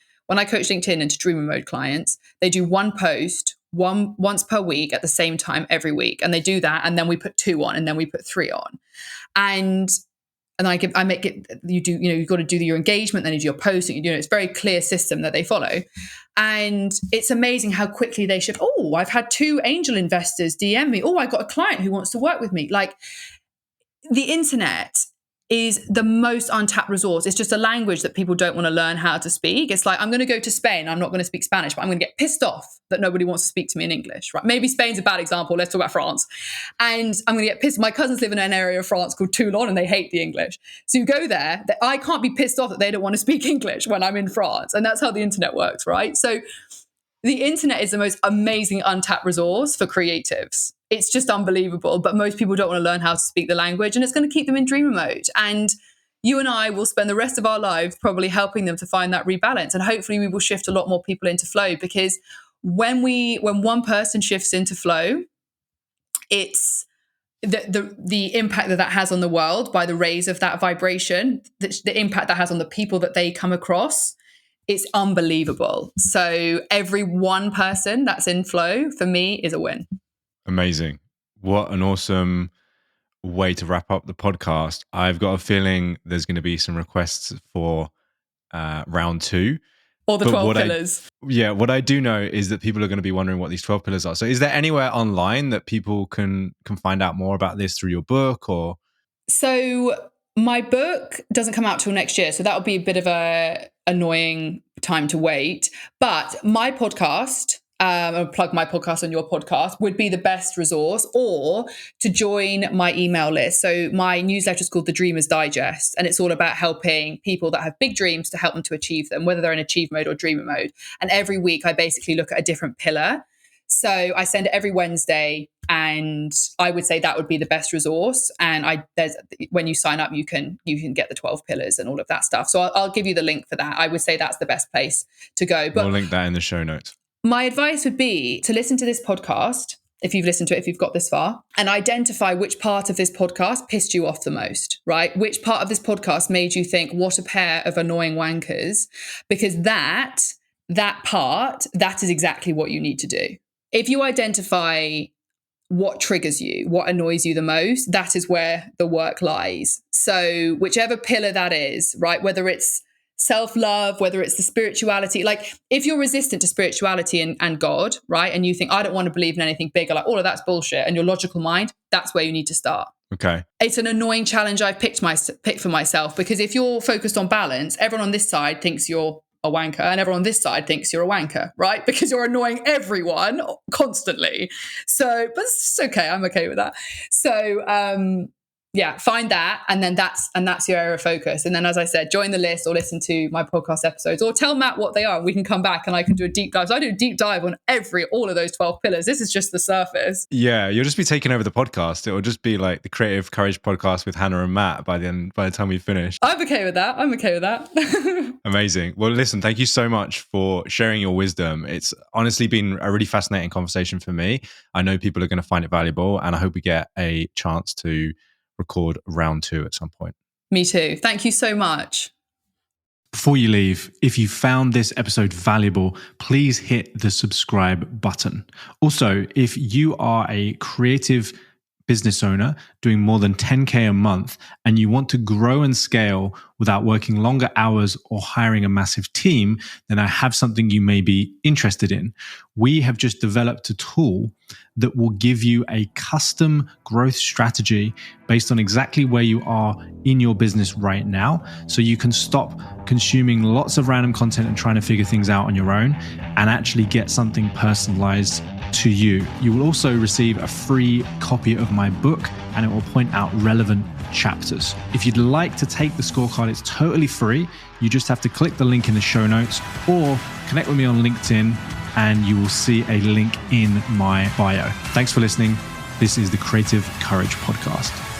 into dreamer mode clients, they do one post once per week at the same time every week. And they do that. And then we put 2 on and then we put 3 on. And I make it, you've got to do your engagement, then you do your post, it's a very clear system that they follow. And it's amazing how quickly they shift. Oh, I've had 2 angel investors DM me. Oh, I got a client who wants to work with me. Like, the internet is the most untapped resource. It's just a language that people don't want to learn how to speak. It's like, I'm going to go to Spain. I'm not going to speak Spanish, but I'm going to get pissed off that nobody wants to speak to me in English, right? Maybe Spain's a bad example. Let's talk about France. And I'm going to get pissed. My cousins live in an area of France called Toulon and they hate the English. So you go there, I can't be pissed off that they don't want to speak English when I'm in France. And that's how the internet works, right? So the internet is the most amazing untapped resource for creatives. It's just unbelievable. But most people don't want to learn how to speak the language, and it's going to keep them in dreamer mode. And you and I will spend the rest of our lives probably helping them to find that rebalance. And hopefully we will shift a lot more people into flow, because when one person shifts into flow, it's the impact that has on the world by the raise of that vibration, the impact that has on the people that they come across. It's unbelievable. So every one person that's in flow for me is a win. Amazing. What an awesome way to wrap up the podcast. I've got a feeling there's going to be some requests for round 2. Or the 12 pillars. What I do know is that people are going to be wondering what these 12 pillars are. So is there anywhere online that people can find out more about this through your book or? So my book doesn't come out till next year. So that'll be a bit of a annoying time to wait. But my podcast, I'll plug my podcast on your podcast, would be the best resource, or to join my email list. So my newsletter is called The Dreamer's Digest, and it's all about helping people that have big dreams to help them to achieve them, whether they're in achieve mode or dreamer mode. And every week I basically look at a different pillar. So I send it every Wednesday, and I would say that would be the best resource. And when you sign up, you can get the 12 pillars and all of that stuff. So I'll give you the link for that. I would say that's the best place to go. But we'll link that in the show notes. My advice would be to listen to this podcast, if you've listened to it, if you've got this far, and identify which part of this podcast pissed you off the most, right? Which part of this podcast made you think, what a pair of annoying wankers? Because that part, that is exactly what you need to do. If you identify what triggers you, what annoys you the most, that is where the work lies. So whichever pillar that is, right? Whether it's self-love, whether it's the spirituality. Like if you're resistant to spirituality and God, right, and you think, I don't want to believe in anything bigger, like all of that's bullshit, and your logical mind, that's where you need to start. Okay. It's an annoying challenge I've picked for myself, because if you're focused on balance, everyone on this side thinks you're a wanker and everyone on this side thinks you're a wanker, right? Because you're annoying everyone constantly. So, but it's okay. I'm okay with that. So, yeah, find that. And then that's your area of focus. And then, as I said, join the list or listen to my podcast episodes or tell Matt what they are. We can come back and I can do a deep dive. So I do a deep dive on all of those 12 pillars. This is just the surface. Yeah. You'll just be taking over the podcast. It will just be like the Creative Courage podcast with Hannah and Matt by the time we finish. I'm okay with that. Amazing. Well, listen, thank you so much for sharing your wisdom. It's honestly been a really fascinating conversation for me. I know people are going to find it valuable, and I hope we get a chance to record round 2 at some point. Me too. Thank you so much. Before you leave, if you found this episode valuable, please hit the subscribe button. Also, if you are a creative business owner doing more than 10K a month and you want to grow and scale without working longer hours or hiring a massive team, then I have something you may be interested in. We have just developed a tool that will give you a custom growth strategy based on exactly where you are in your business right now. So you can stop consuming lots of random content and trying to figure things out on your own and actually get something personalized to you. You will also receive a free copy of my book, and it will point out relevant chapters. If you'd like to take the scorecard, it's totally free. You just have to click the link in the show notes or connect with me on LinkedIn, and you will see a link in my bio. Thanks for listening. This is the Creative Courage Podcast.